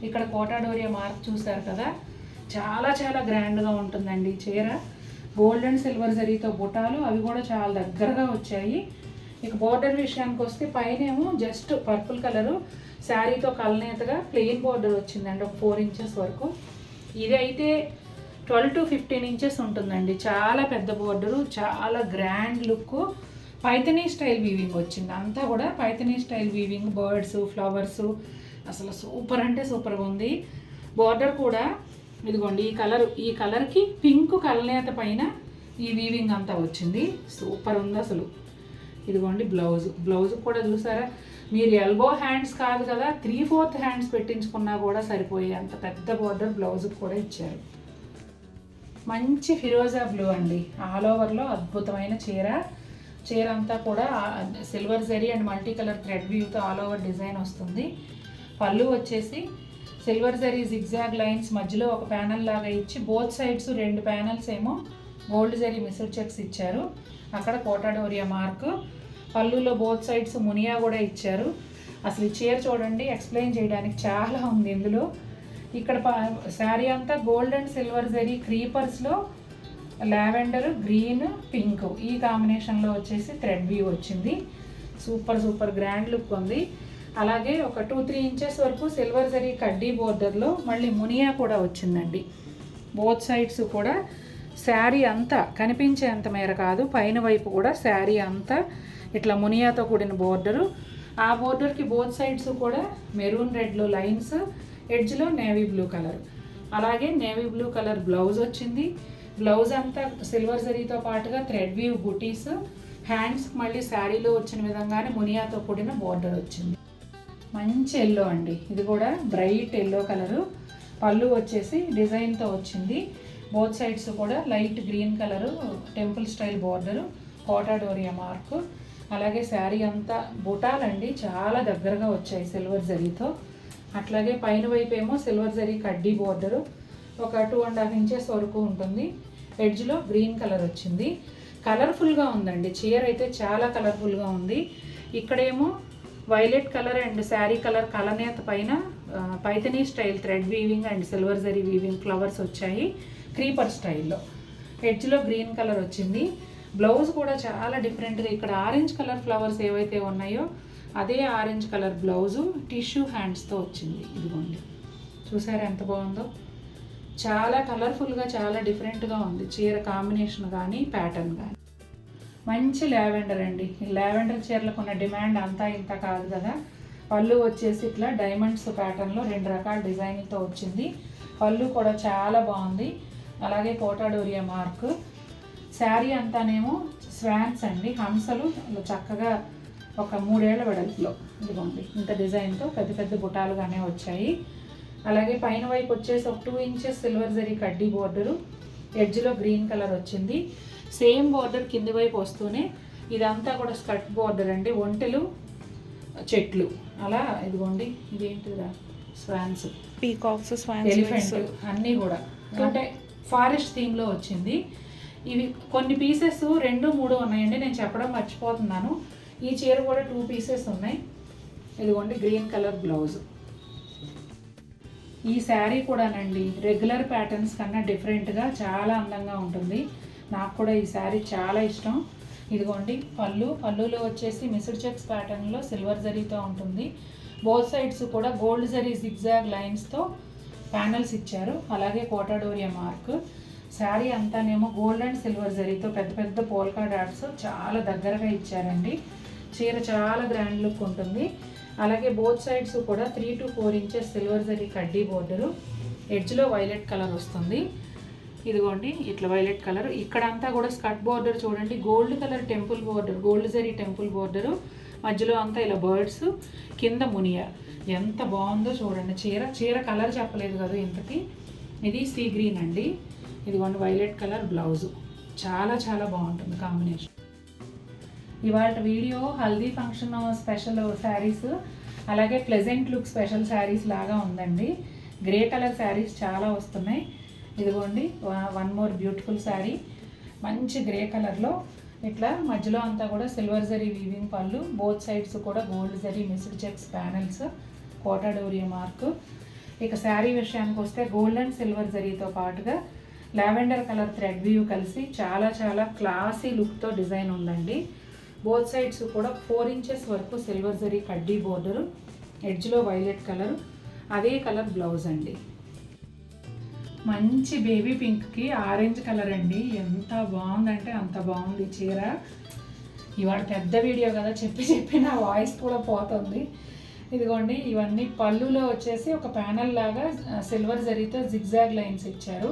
ఇక్కడ కోటా డోరియా మార్క్ చూసారు కదా, చాలా చాలా గ్రాండ్గా ఉంటుందండి చీర. గోల్డ్ అండ్ సిల్వర్ జరీతో బుటాలు అవి కూడా చాలా దగ్గరగా వచ్చాయి. ఇక బోర్డర్ విషయానికి వస్తే పైనేమో జస్ట్ పర్పుల్ కలరు శారీతో కలనేతగా ప్లెయిన్ బోర్డర్ వచ్చిందండి, ఒక 4 ఇంచెస్ వరకు. ఇది అయితే 12 to 15 ఇంచెస్ ఉంటుందండి, చాలా పెద్ద బోర్డరు, చాలా grand look. Paithani style weaving వచ్చింది, అంతా కూడా Paithani style weaving, birds, flowers, అసలు సూపర్ అంటే సూపర్గా ఉంది. బోర్డర్ కూడా ఇదిగోండి ఈ కలర్కి పింక్ కలనేత ఈ వీవింగ్ అంతా వచ్చింది, సూపర్ ఉంది అసలు. ఇదిగోండి బ్లౌజ్ కూడా చూసారా, మీరు ఎల్బో హ్యాండ్స్ కాదు కదా, 3/4 హ్యాండ్స్ పెట్టించుకున్నా కూడా సరిపోయే అంత పెద్ద బోర్డర్ బ్లౌజ్కి కూడా ఇచ్చారు. మంచి ఫిరోజా బ్లూ అండి, ఆల్ ఓవర్లో అద్భుతమైన చీర అంతా కూడా silver zari and multi colour thread వ్యూతో ఆల్ ఓవర్ డిజైన్ వస్తుంది. పళ్ళు వచ్చేసి సిల్వర్ జరీ జిగ్జాగ్ లైన్స్ మధ్యలో ఒక ప్యానల్ లాగా ఇచ్చి బోత్ సైడ్స్ 2 ప్యానల్స్ ఏమో గోల్డ్ జరీ మిస్డ్ చెక్స్ ఇచ్చారు. అక్కడ కోటా డోరియా మార్క్. పళ్ళులో బోత్ సైడ్స్ మునియా కూడా ఇచ్చారు. అసలు ఈ చీర చూడండి, ఎక్స్ప్లెయిన్ చేయడానికి చాలా ఉంది ఇందులో. ఇక్కడ శారీ అంతా గోల్డ్ అండ్ సిల్వర్ జరీ క్రీపర్స్లో లావెండర్, గ్రీన్, పింక్ ఈ కాంబినేషన్లో వచ్చేసి థ్రెడ్ వ్యూ వచ్చింది. సూపర్ గ్రాండ్ లుక్ ఉంది. అలాగే ఒక 2-3 ఇంచెస్ వరకు సిల్వర్ జరీ కడ్డీ బోర్డర్లో మళ్ళీ మునియా కూడా వచ్చిందండి. బోత్ సైడ్స్ కూడా శారీ అంతా కనిపించేంత మేర కాదు, పైన వైపు కూడా శారీ అంతా ఇట్లా మునియాతో కూడిన బోర్డరు. ఆ బోర్డర్కి బోత్ సైడ్స్ కూడా మెరూన్ రెడ్లో లైన్స్, ఎడ్జ్లో నేవీ బ్లూ కలర్. అలాగే నేవీ బ్లూ కలర్ బ్లౌజ్ వచ్చింది. బ్లౌజ్ అంతా సిల్వర్ జరీతో పాటుగా థ్రెడ్ వీవ్ బుటీస్, హ్యాండ్స్ మళ్ళీ శారీలో వచ్చిన విధంగానే మునియాతో కూడిన బోర్డర్ వచ్చింది. మంచి ఎల్లో అండి, ఇది కూడా బ్రైట్ ఎల్లో కలరు. పళ్ళు వచ్చేసి డిజైన్తో వచ్చింది. బోత్ సైడ్స్ కూడా light green colour temple style border, Kota Doria mark. అలాగే శారీ అంతా బుటాలండి, చాలా దగ్గరగా వచ్చాయి సిల్వర్ జరీతో. అట్లాగే పైన వైపు ఏమో సిల్వర్ జరీ కడ్డీ బోర్డరు ఒక 2.5 ఇంచెస్ వరకు ఉంటుంది. ఎడ్జ్లో గ్రీన్ కలర్ వచ్చింది. కలర్ఫుల్గా ఉందండి చీర అయితే, చాలా కలర్ఫుల్గా ఉంది. ఇక్కడేమో violet colour and sari colour కలనేత పైన Paithani style thread weaving and silver zari weaving flowers వచ్చాయి క్రీపర్ స్టైల్లో. ఎడ్జ్లో గ్రీన్ కలర్ వచ్చింది. బ్లౌజ్ కూడా చాలా డిఫరెంట్గా, ఇక్కడ ఆరెంజ్ కలర్ ఫ్లవర్స్ ఏవైతే ఉన్నాయో అదే ఆరెంజ్ కలర్ బ్లౌజు టిష్యూ హ్యాండ్స్తో వచ్చింది. ఇదిగోండి చూసారా ఎంత బాగుందో, చాలా కలర్ఫుల్గా చాలా డిఫరెంట్గా ఉంది చీర కాంబినేషన్ కానీ ప్యాటర్న్ కానీ. మంచి లావెండర్ అండి, ఈ లావెండర్ చీరలకు ఉన్న డిమాండ్ అంతా ఇంత కాదు కదా. పళ్ళు వచ్చేసి ఇట్లా డైమండ్స్ ప్యాటర్న్లో 2 రకాల డిజైన్తో వచ్చింది. పళ్ళు కూడా చాలా బాగుంది. అలాగే కోటా డోరియా మార్క్. శారీ అంతానేమో స్వాన్స్ అండి, హంసలు చక్కగా ఒక 3 ఏళ్ల వెడల్పులో ఇదిగోండి ఇంత డిజైన్తో పెద్ద పెద్ద బుటాలుగానే వచ్చాయి. అలాగే పైన వైపు వచ్చేసి ఒక 2 ఇంచెస్ సిల్వర్ జరీ కడ్డీ బోర్డరు, ఎడ్జ్లో గ్రీన్ కలర్ వచ్చింది. సేమ్ బార్డర్ కింది వైపు వస్తూనే ఇదంతా కూడా స్కర్ట్ బార్డర్ అండి. ఒంటెలు చెట్లు అలా ఇదిగోండి, ఇదేంటిదా స్వాన్స్, పీకాక్స్, స్వాన్స్, ఎలిఫెంట్ అన్నీ కూడా అంటే ఫారెస్ట్ థీమ్లో వచ్చింది. ఇవి కొన్ని పీసెస్ 2, 3 ఉన్నాయండి, నేను చెప్పడం మర్చిపోతున్నాను. ఈ చీర కూడా 2 పీసెస్ ఉన్నాయి. ఇదిగోండి గ్రీన్ కలర్ బ్లౌజ్. ఈ శారీ కూడానండి రెగ్యులర్ ప్యాటర్న్స్ కన్నా డిఫరెంట్గా చాలా అందంగా ఉంటుంది. నాకు కూడా ఈ శారీ చాలా ఇష్టం. ఇదిగోండి పళ్ళులో వచ్చేసి మిస్డ్ చెక్స్ ప్యాటర్న్లో సిల్వర్ జరీతో ఉంటుంది. బోత్ సైడ్స్ కూడా గోల్డ్ జరీ జిగ్జాగ్ లైన్స్తో ప్యానల్స్ ఇచ్చారు. అలాగే Kota Doria mark. Sari అంతానేమో gold and silver జరీతో పెద్ద పెద్ద పోల్కా డాట్స్ చాలా దగ్గరగా ఇచ్చారండి. చీర చాలా గ్రాండ్ లుక్ ఉంటుంది. అలాగే బోత్ సైడ్స్ కూడా 3 to 4 ఇంచెస్ సిల్వర్ జరీ కడ్డీ బోర్డరు. ఎడ్జ్లో వైలెట్ కలర్ వస్తుంది. ఇదిగోండి ఇట్లా వైలెట్ కలర్. ఇక్కడంతా కూడా స్కర్ట్ బోర్డర్ చూడండి, gold colour temple border, gold zari temple border. మధ్యలో అంతా ఇలా బర్డ్స్, కింద మునియా. ఎంత బాగుందో చూడండి చీర కలర్ చెప్పలేదు కదా ఇంతకి. ఇది సీ గ్రీన్ అండి. ఇదిగోండి వైలెట్ కలర్ బ్లౌజు. చాలా చాలా బాగుంటుంది కాంబినేషన్. ఇవాళ video haldi function special saris, అలాగే ప్లెజెంట్ లుక్ స్పెషల్ శారీస్ లాగా ఉందండి. గ్రే కలర్ శారీస్ చాలా వస్తున్నాయి. ఇదిగోండి వన్ మోర్ బ్యూటిఫుల్ శారీ, మంచి గ్రే కలర్లో ఇట్లా మధ్యలో అంతా కూడా సిల్వర్ జరీ వీవింగ్ పళ్ళు, బోత్ సైడ్స్ కూడా gold zari missed checks panels, Kota Doria mark. ఇక శారీ విషయానికి వస్తే గోల్డ్ అండ్ సిల్వర్ జరీతో పాటుగా లావెండర్ కలర్ థ్రెడ్ వీవ్ కలిసి చాలా చాలా క్లాసీ లుక్తో డిజైన్ ఉందండి. బోత్ సైడ్స్ కూడా 4 ఇంచెస్ వరకు సిల్వర్ జరీ కడ్డీ బోర్డరు, ఎడ్జ్లో వైలెట్ కలర్, అదే కలర్ బ్లౌజ్ అండి. మంచి బేబీ పింక్కి ఆరెంజ్ కలర్ అండి. ఎంత బాగుందంటే అంత బాగుంది చీర. ఇవాళ పెద్ద వీడియో కదా, చెప్పి నా వాయిస్ కూడా పోతుంది. ఇదిగోండి ఇవన్నీ పళ్ళులో వచ్చేసి ఒక ప్యానల్ లాగా సిల్వర్ జరీతో జిగ్జాగ్ లైన్స్ ఇచ్చారు.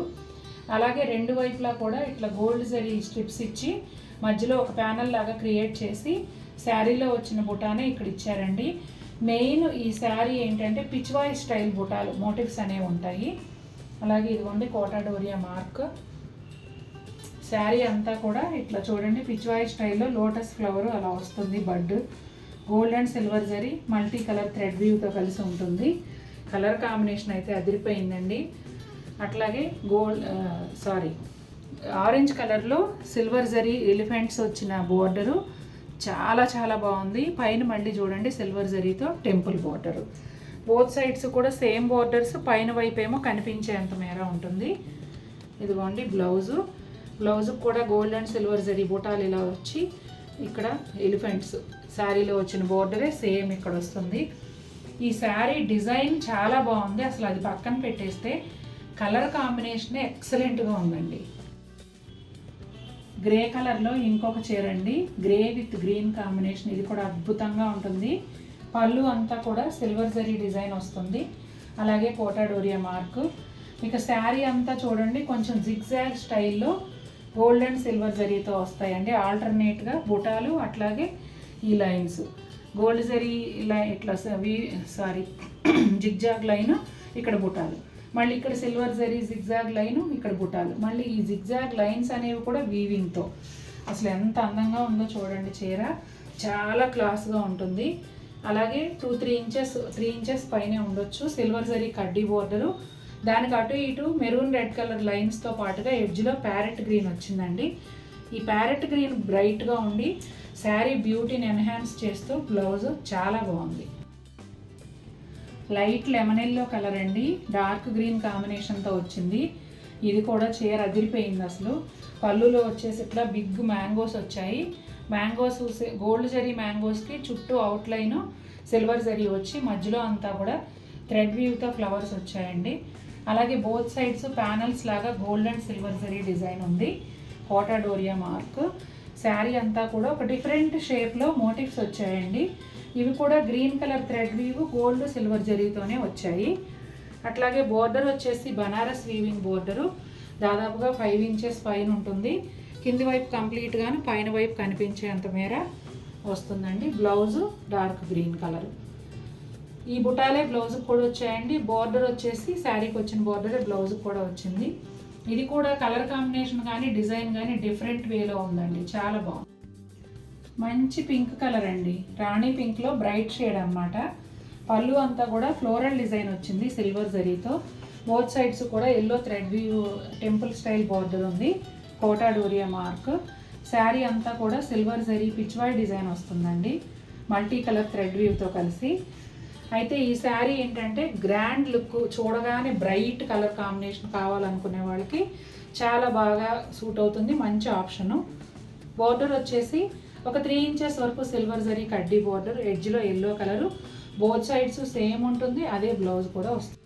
అలాగే 2 వైపులా కూడా ఇట్లా గోల్డ్ జరీ స్ట్రిప్స్ ఇచ్చి మధ్యలో ఒక ప్యానల్ లాగా క్రియేట్ చేసి శారీలో వచ్చిన బుటానే ఇక్కడ ఇచ్చారండి. మెయిన్ ఈ శారీ ఏంటంటే పిచ్వాయ్ స్టైల్ బుటాలు మోటివ్స్ అనేవి ఉంటాయి. అలాగే ఇదిగోండి కోటాడోరియా మార్క్. శారీ అంతా కూడా ఇట్లా చూడండి పిచ్వాయ్ స్టైల్లో లోటస్ ఫ్లవర్ అలా వస్తుంది. Bud gold and silver zari multi colour thread వ్యూతో కలిసి ఉంటుంది. కలర్ కాంబినేషన్ అయితే అదిరిపోయిందండి. అట్లాగే ఆరెంజ్ కలర్లో సిల్వర్ జరీ ఎలిఫెంట్స్ వచ్చిన బోర్డరు చాలా చాలా బాగుంది. పైన మళ్ళీ చూడండి సిల్వర్ జరీతో టెంపుల్ బోర్డరు. బోత్ సైడ్స్ కూడా సేమ్ బోర్డర్స్, పైన వైపు ఏమో కనిపించేంత మేర ఉంటుంది. ఇదిగోండి బ్లౌజు కూడా గోల్డ్ అండ్ సిల్వర్ జరీ బుటాలు ఇలా వచ్చి ఇక్కడ ఎలిఫెంట్స్ శారీలో వచ్చిన బోర్డరే సేమ్ ఇక్కడ వస్తుంది. ఈ శారీ డిజైన్ చాలా బాగుంది. అసలు అది పక్కన పెట్టేస్తే కలర్ కాంబినేషన్ ఎక్సలెంట్గా ఉందండి. గ్రే కలర్లో ఇంకొక చీర అండి, గ్రే విత్ గ్రీన్ కాంబినేషన్. ఇది కూడా అద్భుతంగా ఉంటుంది. పళ్ళు అంతా కూడా సిల్వర్ జరీ డిజైన్ వస్తుంది. అలాగే కోటాడోరియా మార్క్. ఇక శారీ అంతా చూడండి కొంచెం జిగ్జాగ్ స్టైల్లో గోల్డ్ అండ్ సిల్వర్ జరీతో వస్తాయండి. ఆల్టర్నేట్గా బుటాలు, అట్లాగే ఈ లైన్స్ గోల్డ్ జరీ ఇట్లా జిగ్జాగ్ లైన్, ఇక్కడ బుటాలు, మళ్ళీ ఇక్కడ సిల్వర్ జరీ జిగ్జాగ్ లైను, ఇక్కడ బుటాలు, మళ్ళీ ఈ జిగ్జాగ్ లైన్స్ అనేవి కూడా వీవింగ్తో. అసలు ఎంత అందంగా ఉందో చూడండి చీర. చాలా క్లాస్గా ఉంటుంది. అలాగే 3 ఇంచెస్ పైనే ఉండొచ్చు. సిల్వర్ జరీ కడ్డీ బోర్డరు, దానికి అటు ఇటు మెరూన్ రెడ్ కలర్ లైన్స్తో పాటుగా ఎడ్జ్లో ప్యారెట్ గ్రీన్ వచ్చిందండి. ఈ ప్యారెట్ గ్రీన్ బ్రైట్గా ఉండి శారీ బ్యూటీని ఎన్హాన్స్ చేస్తూ బ్లౌజ్ చాలా బాగుంది. లైట్ లెమన్ ఎల్లో కలర్ అండి, డార్క్ గ్రీన్ కాంబినేషన్తో వచ్చింది. ఇది కూడా చీర అదిరిపోయింది అసలు. పళ్ళులో వచ్చేసి ఇట్లా బిగ్ మ్యాంగోస్ వచ్చాయి. మ్యాంగోస్ గోల్డ్ జరీ మ్యాంగోస్కి చుట్టూ అవుట్లైన్ సిల్వర్ జరీ వచ్చి మధ్యలో అంతా కూడా థ్రెడ్ వీవ్తో ఫ్లవర్స్ వచ్చాయండి. అలాగే బోత్ సైడ్స్ ప్యానల్స్ లాగా gold and silver zari design ఉంది. కోటాడోరియా మార్క్. శారీ అంతా కూడా ఒక డిఫరెంట్ షేప్లో మోటివ్స్ వచ్చాయండి. ఇవి కూడా green colour thread weave gold silver జరీతోనే వచ్చాయి. అట్లాగే బోర్డర్ వచ్చేసి బనారస్ వీవింగ్ బోర్డరు, దాదాపుగా 5 ఇంచెస్ పైన ఉంటుంది. కింది వైపు కంప్లీట్గాను, పైన వైపు కనిపించేంత మేర వస్తుందండి. Blouse dark green colour. ఈ బుటాలే బ్లౌజ్కి కూడా వచ్చాయండి. బోర్డర్ వచ్చేసి శారీకి వచ్చిన బోర్డరే బ్లౌజ్కి కూడా వచ్చింది. ఇది కూడా కలర్ కాంబినేషన్ కానీ డిజైన్ కానీ డిఫరెంట్ వేలో ఉందండి, చాలా బాగుంది. మంచి పింక్ కలర్ అండి, రాణి పింక్లో బ్రైట్ షేడ్ అన్నమాట. పళ్ళు అంతా కూడా ఫ్లోరల్ డిజైన్ వచ్చింది సిల్వర్ జరీతో. బోత్ సైడ్స్ కూడా yellow thread view temple style border ఉంది, కోటా డోరియా మార్క్. శారీ అంతా కూడా సిల్వర్ జరీ పిచ్వాయ్ డిజైన్ వస్తుందండి, మల్టీ కలర్ థ్రెడ్ వ్యూతో కలిసి. అయితే ఈ శారీ ఏంటంటే గ్రాండ్ లుక్, చూడగానే బ్రైట్ కలర్ కాంబినేషన్ కావాలనుకునే వాళ్ళకి చాలా బాగా సూట్ అవుతుంది, మంచి ఆప్షను. బార్డర్ వచ్చేసి ఒక 3 ఇంచెస్ వరకు సిల్వర్ జరీ కడ్డీ బార్డర్, ఎడ్జ్లో yellow colour, both sides same ఉంటుంది. అదే బ్లౌజ్ కూడా వస్తుంది.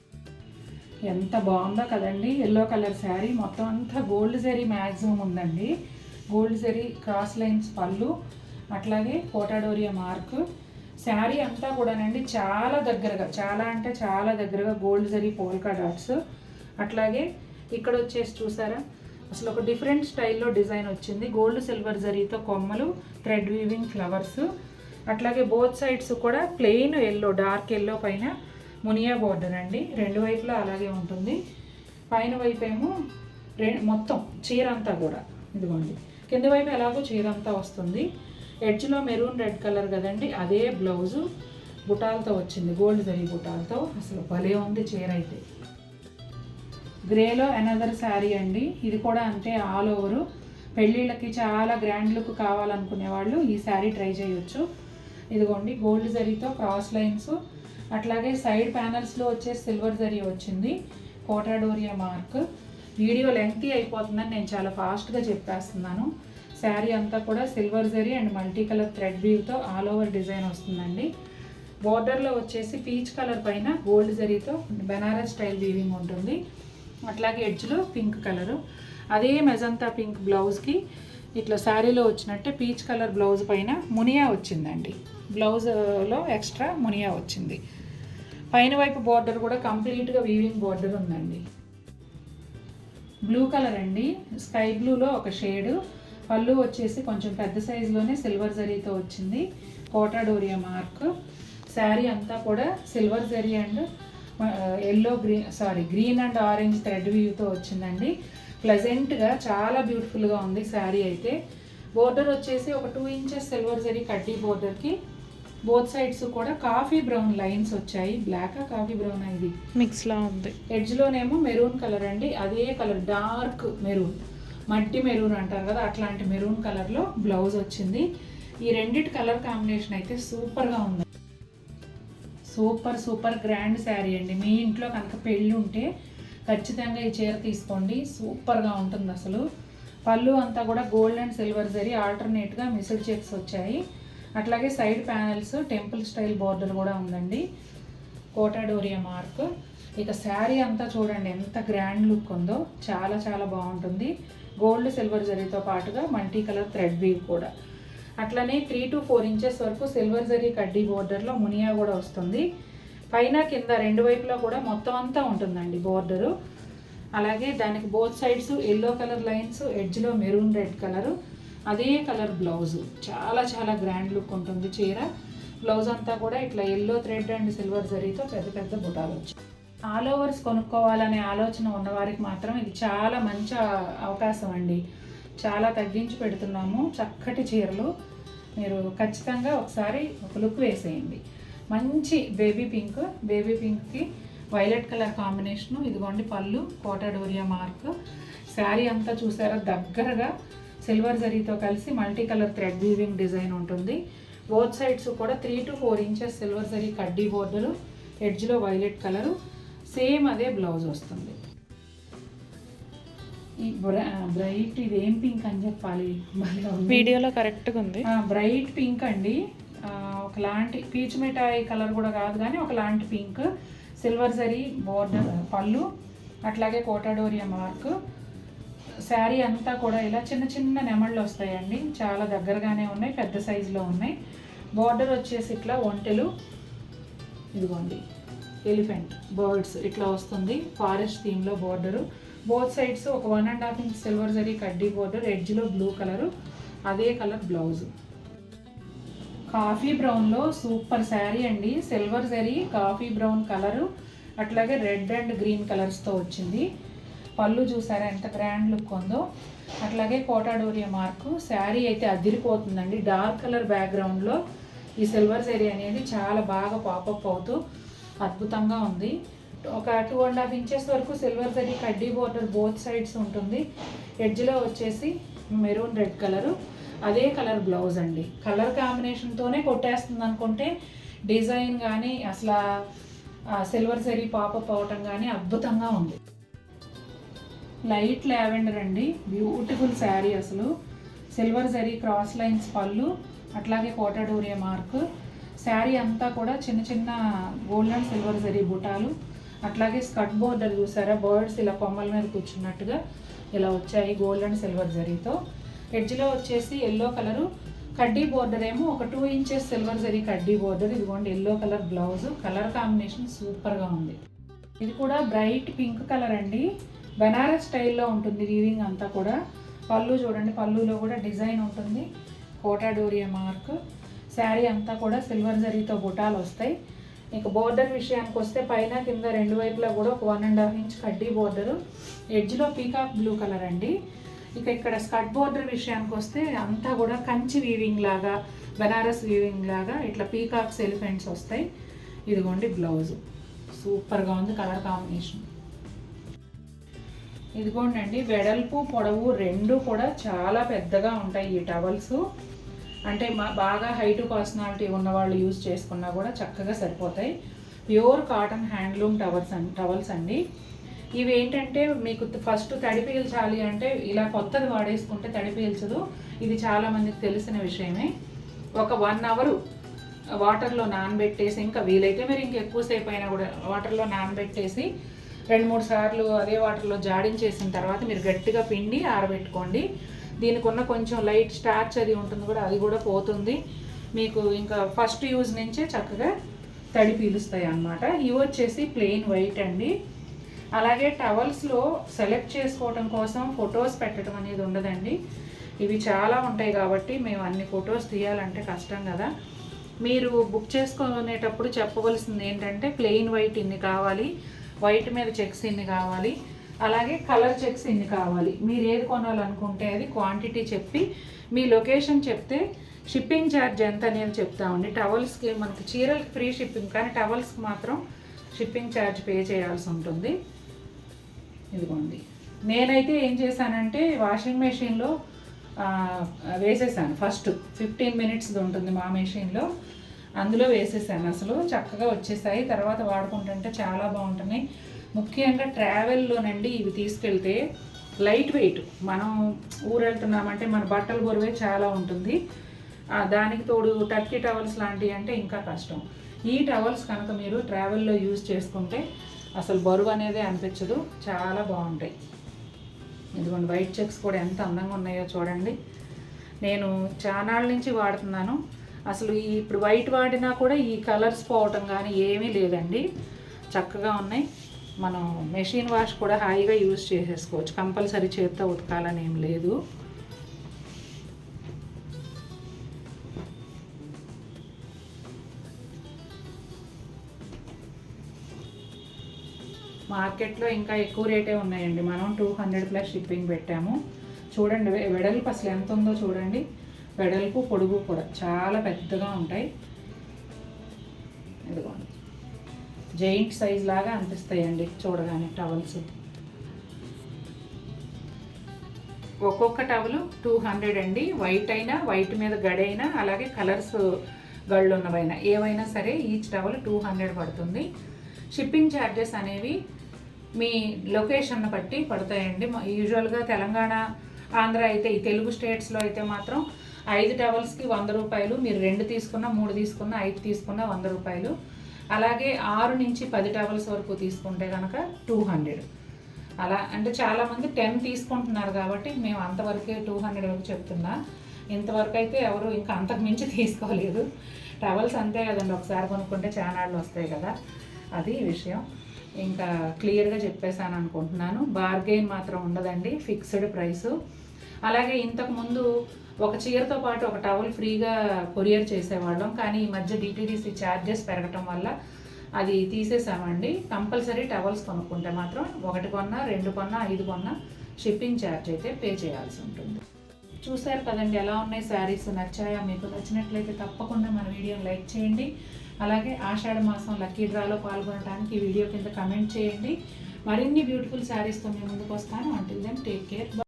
ఎంత బాగుందో కదండి ఎల్లో కలర్ శారీ. మొత్తం అంతా గోల్డ్ జరీ మ్యాక్సిమం ఉందండి, గోల్డ్ జరీ క్రాస్ లైన్స్ పళ్ళు, అట్లాగే కోటా డోరియా మార్క్. శారీ అంతా కూడానండి చాలా దగ్గరగా, చాలా అంటే చాలా దగ్గరగా గోల్డ్ జరీ పోల్కా డాట్స్. అట్లాగే ఇక్కడ వచ్చేసి చూసారా, అసలు ఒక డిఫరెంట్ స్టైల్లో డిజైన్ వచ్చింది, గోల్డ్ సిల్వర్ జరీతో కొమ్మలు, థ్రెడ్ వీవింగ్ ఫ్లవర్స్. అట్లాగే బోత్ సైడ్స్ కూడా ప్లెయిన్ ఎల్లో, డార్క్ ఎల్లో పైన మునియా బార్డర్ అండి, రెండు వైపులా అలాగే ఉంటుంది. పైన వైపు ఏమో మొత్తం చీర అంతా కూడా ఇదిగోండి, కింద వైపు ఎలాగో చీర అంతా వస్తుంది. ఎడ్జ్లో మెరూన్ రెడ్ కలర్ కదండి, అదే బ్లౌజు బుటాలతో వచ్చింది, గోల్డ్ జరీ బుటాలతో. అసలు భలే ఉంది చీర అయితే. గ్రేలో అనదర్ శారీ అండి, ఇది కూడా అంతే ఆల్ ఓవరు. పెళ్ళిళ్ళకి చాలా గ్రాండ్ లుక్ కావాలనుకునే వాళ్ళు ఈ శారీ ట్రై చేయొచ్చు. ఇదిగోండి గోల్డ్ జరీతో క్రాస్ లైన్స్, అట్లాగే సైడ్ ప్యానల్స్లో వచ్చే సిల్వర్ జరీ వచ్చింది, Kota Doria mark. Video lengthy అయిపోతుందని నేను చాలా ఫాస్ట్గా చెప్పేస్తున్నాను. శారీ అంతా కూడా silver zari and multi colour thread వీవ్తో ఆల్ ఓవర్ డిజైన్ వస్తుందండి. బార్డర్లో వచ్చేసి పీచ్ కలర్ పైన గోల్డ్ జరీతో బెనారస్ స్టైల్ వీవింగ్ ఉంటుంది. అట్లాగే ఎడ్జ్లో పింక్ కలరు, అదే మెజంతా పింక్ బ్లౌజ్కి ఇట్లా శారీలో వచ్చినట్టే పీచ్ కలర్ బ్లౌజ్ పైన మునియా వచ్చిందండి, బ్లౌజ్లో ఎక్స్ట్రా మునియా వచ్చింది. పైన వైపు బార్డర్ కూడా కంప్లీట్గా వీవింగ్ బార్డర్ ఉందండి. బ్లూ కలర్ అండి, స్కై బ్లూలో ఒక షేడు. పళ్ళు వచ్చేసి కొంచెం పెద్ద సైజులోనే సిల్వర్ జరీతో వచ్చింది, కోటా డోరియా మార్క్. శారీ అంతా కూడా silver zari and yellow green and orange thread వ్యూతో వచ్చిందండి. ప్లెజెంట్గా చాలా బ్యూటిఫుల్గా ఉంది శారీ అయితే. బోర్డర్ వచ్చేసి ఒక 2 ఇంచెస్ సిల్వర్ జరీ కడ్డీ బోర్డర్కి బోత్ సైడ్స్ కూడా కాఫీ బ్రౌన్ లైన్స్ వచ్చాయి. బ్లాక్ కాఫీ బ్రౌన్ ఇది మిక్స్లా ఉంది. ఎడ్జ్లోనేమో మెరూన్ కలర్ అండి, అదే కలర్ డార్క్ మెరూన్, మట్టి మెరూన్ అంటారు కదా, అట్లాంటి మెరూన్ కలర్లో బ్లౌజ్ వచ్చింది. ఈ రెండిటి కలర్ కాంబినేషన్ అయితే సూపర్గా ఉంది. సూపర్ గ్రాండ్ శారీ అండి. మీ ఇంట్లో కనుక పెళ్ళి ఉంటే ఖచ్చితంగా ఈ చీర తీసుకోండి, సూపర్గా ఉంటుంది అసలు. పళ్ళు అంతా కూడా గోల్డ్ అండ్ సిల్వర్ జరీ ఆల్టర్నేట్గా మిస్డ్ చెక్స్ వచ్చాయి. అట్లాగే side panels temple style border కూడా ఉందండి, కోటా డోరియా మార్క్. ఇక శారీ అంతా చూడండి ఎంత గ్రాండ్ లుక్ ఉందో, చాలా చాలా బాగుంటుంది. గోల్డ్ సిల్వర్ జరీతో పాటుగా మల్టీ కలర్ థ్రెడ్ వీవ్ కూడా. అట్లనే 3 to 4 ఇంచెస్ వరకు సిల్వర్ జరీ కడ్డీ బోర్డర్లో మునియా కూడా వస్తుంది. పైన కింద రెండు వైపులా కూడా మొత్తం అంతా ఉంటుందండి బోర్డరు. అలాగే దానికి both sides yellow colour lines, ఎడ్జ్లో మెరూన్ రెడ్ కలరు, అదే కలర్ బ్లౌజు. చాలా చాలా గ్రాండ్ లుక్ ఉంటుంది చీర. బ్లౌజ్ అంతా కూడా ఇట్లా ఎల్లో థ్రెడ్ అండ్ సిల్వర్ జరీతో పెద్ద పెద్ద బుటాలు వచ్చాయి. ఆల్ ఓవర్స్ కొనుక్కోవాలనే ఆలోచన ఉన్నవారికి మాత్రం ఇది చాలా మంచి అవకాశం అండి. చాలా తగ్గించి పెడుతున్నాము చక్కటి చీరలు. మీరు ఖచ్చితంగా ఒకసారి ఒక లుక్ వేసేయండి. మంచి బేబీ పింక్కి వైలెట్ కలర్ కాంబినేషను. ఇదిగోండి పళ్ళు, కోటా డోరియా మార్క్. శారీ అంతా చూసారా దగ్గరగా సిల్వర్ జరీతో కలిసి multi colour thread weaving design ఉంటుంది. బోత్ సైడ్స్ కూడా 3 to 4 ఇంచెస్ సిల్వర్ జరీ కడ్డీ బోర్డరు, ఎడ్జ్లో వైలెట్ కలరు, సేమ్ అదే బ్లౌజ్ వస్తుంది. ఈ బ్రైట్ ఇది ఏం పింక్ అని చెప్పాలి, వీడియోలో కరెక్ట్గా ఉంది. బ్రైట్ పింక్ అండి, ఒకలాంటి పీచ్ మిఠాయి కలర్ కూడా కాదు కానీ ఒకలాంటి పింక్. సిల్వర్ జరీ బోర్డర్ పళ్ళు, అట్లాగే కోటా డోరియా మార్క్. శారీ అంతా కూడా ఇలా చిన్న చిన్న నెమళ్ళు వస్తాయండి, చాలా దగ్గరగానే ఉన్నాయి, పెద్ద సైజులో ఉన్నాయి. బార్డర్ వచ్చేసి ఇట్లా ఒంటెలు, ఇదిగోండి ఎలిఫెంట్ బర్డ్స్ ఇట్లా వస్తుంది, ఫారెస్ట్ థీమ్లో బార్డరు. బోత్ సైడ్స్ ఒక 1.5 ఇంచ్ సిల్వర్ జరీ కడ్డీ బార్డర్, ఎడ్జ్లో బ్లూ కలరు, అదే కలర్ బ్లౌజు. కాఫీ బ్రౌన్లో సూపర్ శారీ అండి. Silver zari coffee brown colour, అట్లాగే రెడ్ అండ్ గ్రీన్ కలర్స్తో వచ్చింది. పళ్ళు చూసారా ఎంత గ్రాండ్ లుక్ ఉందో. అట్లాగే కోటా డోరియా మార్కు. శారీ అయితే అదిరిపోతుందండి. డార్క్ కలర్ బ్యాక్గ్రౌండ్లో ఈ సిల్వర్ జరీ అనేది చాలా బాగా పాపప్ అవుతూ అద్భుతంగా ఉంది. ఒక 2.5 ఇంచెస్ వరకు సిల్వర్ జరీ కడ్డీ బోర్డర్ బోత్ సైడ్స్ ఉంటుంది. ఎడ్జ్లో వచ్చేసి మెరూన్ రెడ్ కలరు, అదే కలర్ బ్లౌజ్ అండి. కలర్ కాంబినేషన్తోనే కొట్టేస్తుంది అనుకుంటే డిజైన్ కానీ అసలు సిల్వర్ జరీ పాపప్ అవటం కానీ అద్భుతంగా ఉంది. లైట్ లావెండర్ అండి, బ్యూటిఫుల్ శారీ. అసలు సిల్వర్ జరీ క్రాస్ లైన్స్ పళ్ళు, అట్లాగే కోటా డోరియా మార్క్. శారీ అంతా కూడా చిన్న చిన్న గోల్డ్ అండ్ సిల్వర్ జరీ బుటాలు. అట్లాగే స్కర్ట్ బోర్డర్ చూసారా, బర్డ్స్ ఇలా కొమ్మల మీద కూర్చున్నట్టుగా ఇలా వచ్చాయి గోల్డ్ అండ్ సిల్వర్ జరీతో. ఎడ్జ్లో వచ్చేసి ఎల్లో కలరు కడ్డీ బోర్డర్ ఏమో ఒక 2 ఇంచెస్ సిల్వర్ జరీ కడ్డీ బోర్డర్. ఇదిగోండి yellow colour blouse. Colour combination సూపర్గా ఉంది. ఇది కూడా బ్రైట్ పింక్ కలర్ అండి. బనారస్ స్టైల్లో ఉంటుంది వీవింగ్ అంతా కూడా. పళ్ళు చూడండి, పళ్ళులో కూడా డిజైన్ ఉంటుంది, కోటా డోరియా మార్క్. శారీ అంతా కూడా సిల్వర్ జరీతో బుటాలు వస్తాయి. ఇక బోర్డర్ విషయానికి వస్తే పైన కింద రెండు వైపులా కూడా ఒక 1.5 ఇంచ్ కడ్డీ బోర్డరు. ఎడ్జ్లో పీకాక్ బ్లూ కలర్ అండి. ఇక ఇక్కడ స్కర్ట్ బోర్డర్ విషయానికి వస్తే అంతా కూడా కంచి వీవింగ్ లాగా, బనారస్ వీవింగ్ లాగా ఇట్లా పీకాక్స్ ఎలిఫెంట్స్ వస్తాయి. ఇదిగోండి బ్లౌజ్. సూపర్గా ఉంది కలర్ కాంబినేషన్. ఇదిగోండి అండి, వెడల్పు పొడవు రెండు కూడా చాలా పెద్దగా ఉంటాయి ఈ టవల్స్. అంటే బాగా హైట్ పర్సనాలిటీ ఉన్నవాళ్ళు యూజ్ చేసుకున్నా కూడా చక్కగా సరిపోతాయి. ప్యూర్ కాటన్ హ్యాండ్లూమ్ టవల్స్ అండి. ఇవి ఏంటంటే మీకు ఫస్ట్ తడి పీల్చాలి అంటే ఇలా కొత్తది వాడేసుకుంటే తడి పీల్చదు. ఇది చాలామందికి తెలిసిన విషయమే. ఒక 1 అవర్ వాటర్లో నానబెట్టేసి, ఇంకా వీలైతే మీరు ఎక్కువసేపు అయినా కూడా వాటర్లో నానబెట్టేసి 2-3 సార్లు అదే వాటర్లో జాడించేసిన తర్వాత మీరు గట్టిగా పిండి ఆరబెట్టుకోండి. దీనికి ఉన్న కొంచెం లైట్ స్టార్చ్ అది ఉంటుంది కూడా, అది కూడా పోతుంది మీకు. ఇంకా ఫస్ట్ యూజ్ నుంచే చక్కగా తడి పీలుస్తాయి అన్నమాట. ఇవి వచ్చేసి ప్లెయిన్ వైట్ అండి. అలాగే టవల్స్లో సెలెక్ట్ చేసుకోవడం కోసం ఫొటోస్ పెట్టడం అనేది ఉండదండి. ఇవి చాలా ఉంటాయి కాబట్టి మేము అన్ని ఫొటోస్ తీయాలంటే కష్టం కదా. మీరు బుక్ చేసుకునేటప్పుడు చెప్పవలసింది ఏంటంటే ప్లెయిన్ వైట్ ఇన్ని కావాలి, వైట్ మీద చెక్స్ ఇన్ని కావాలి, అలాగే కలర్ చెక్స్ ఇన్ని కావాలి. మీరు ఏది కొనాలనుకుంటే అది క్వాంటిటీ చెప్పి మీ లొకేషన్ చెప్తే షిప్పింగ్ ఛార్జ్ ఎంత అనేది చెప్తామండి. టవల్స్కి మనకి చీరలకి ఫ్రీ షిప్పింగ్, కానీ టవల్స్కి మాత్రం షిప్పింగ్ ఛార్జ్ పే చేయాల్సి ఉంటుంది. ఇదిగోండి, నేనైతే ఏం చేశానంటే వాషింగ్ మెషిన్లో వేసేసాను. ఫస్ట్ 15 మినిట్స్ది ఉంటుంది మా మెషిన్లో, అందులో వేసేసాను. అసలు చక్కగా వచ్చేసాయి. తర్వాత వాడుకుంటుంటే చాలా బాగుంటున్నాయి. ముఖ్యంగా ట్రావెల్లోనండి ఇవి తీసుకెళ్తే లైట్ వెయిట్. మనం ఊరు వెళ్తున్నామంటే మన బట్టలు బరువే చాలా ఉంటుంది. దానికి తోడు టర్కీ టవల్స్ లాంటివి అంటే ఇంకా కష్టం. ఈ టవల్స్ కనుక మీరు ట్రావెల్లో యూజ్ చేసుకుంటే అసలు బరువు అనేది అనిపించదు, చాలా బాగుంటాయి. ఇదిగోండి వైట్ చెక్స్ కూడా ఎంత అందంగా ఉన్నాయో చూడండి. నేను చానాళ్ళ నుంచి వాడుతున్నాను. అసలు ఇప్పుడు వైట్ వాడినా కూడా ఈ కలర్స్ పోవటం కానీ ఏమీ లేదండి, చక్కగా ఉన్నాయి. మనం మెషిన్ వాష్ కూడా హాయిగా యూజ్ చేసేసుకోవచ్చు. కంపల్సరీ చేత్తో ఉతకాలని ఏం లేదు. మార్కెట్లో ఇంకా ఎక్కువ రేటే ఉన్నాయండి. మనం 200+ షిప్పింగ్ పెట్టాము. చూడండి వెడల్పు అసలు ఎంత ఉందో చూడండి. వెడల్పు పొడుగు కూడా చాలా పెద్దగా ఉంటాయి. ఇదిగోండి జైంట్ సైజ్ లాగా అనిపిస్తాయండి చూడగానే టవల్స్. ఒక్కొక్క టవల్ 200 అండి. వైట్ అయినా, వైట్ మీద గడైనా, అలాగే కలర్స్ గళ్ళు ఉన్నవైనా ఏవైనా సరే ఈచ్ టవల్ 200 పడుతుంది. షిప్పింగ్ ఛార్జెస్ అనేవి మీ లొకేషన్ బట్టి పడతాయండి. యూజువల్గా తెలంగాణ, ఆంధ్ర అయితే, ఈ తెలుగు స్టేట్స్లో అయితే మాత్రం 5 టవల్స్కి 100 రూపాయలు. మీరు 2 తీసుకున్నా, 3 తీసుకున్నా, 5 తీసుకున్నా 100 రూపాయలు. అలాగే 6 నుంచి 10 టవల్స్ వరకు తీసుకుంటే కనుక 200. అలా అంటే చాలామంది 10 తీసుకుంటున్నారు కాబట్టి మేము అంతవరకే 200 వరకు చెప్తున్నా. ఇంతవరకు అయితే ఎవరు ఇంకా అంతకు మించి తీసుకోలేదు. టవల్స్ అంతే కదండి, ఒకసారి కొనుక్కుంటే చానాళ్ళు వస్తాయి కదా, అది విషయం. ఇంకా క్లియర్గా చెప్పేశాను అనుకుంటున్నాను. బార్గెయిన్ మాత్రం ఉండదండి, ఫిక్స్డ్ ప్రైసు. అలాగే ఇంతకుముందు ఒక చీరతో పాటు ఒక టవల్ ఫ్రీగా కొరియర్ చేసేవాళ్ళం, కానీ ఈ మధ్య డిటీడీసీ ఛార్జెస్ పెరగటం వల్ల అది తీసేసామండి. కంపల్సరీ టవల్స్ కొనుక్కుంటే మాత్రం 1 కొన్నా 2 కొన్నా 5 కొన్నా షిప్పింగ్ ఛార్జ్ అయితే పే చేయాల్సి ఉంటుంది. చూసారు కదండి ఎలా ఉన్నాయి శారీస్. నచ్చాయా? మీకు నచ్చినట్లయితే తప్పకుండా మన వీడియోని లైక్ చేయండి. అలాగే ఆషాఢ మాసం లక్కీ డ్రాలో పాల్గొనడానికి ఈ వీడియో కింద కమెంట్ చేయండి. మరిన్ని బ్యూటిఫుల్ శారీస్తో మేము ముందుకు వస్తాను. Until then take care.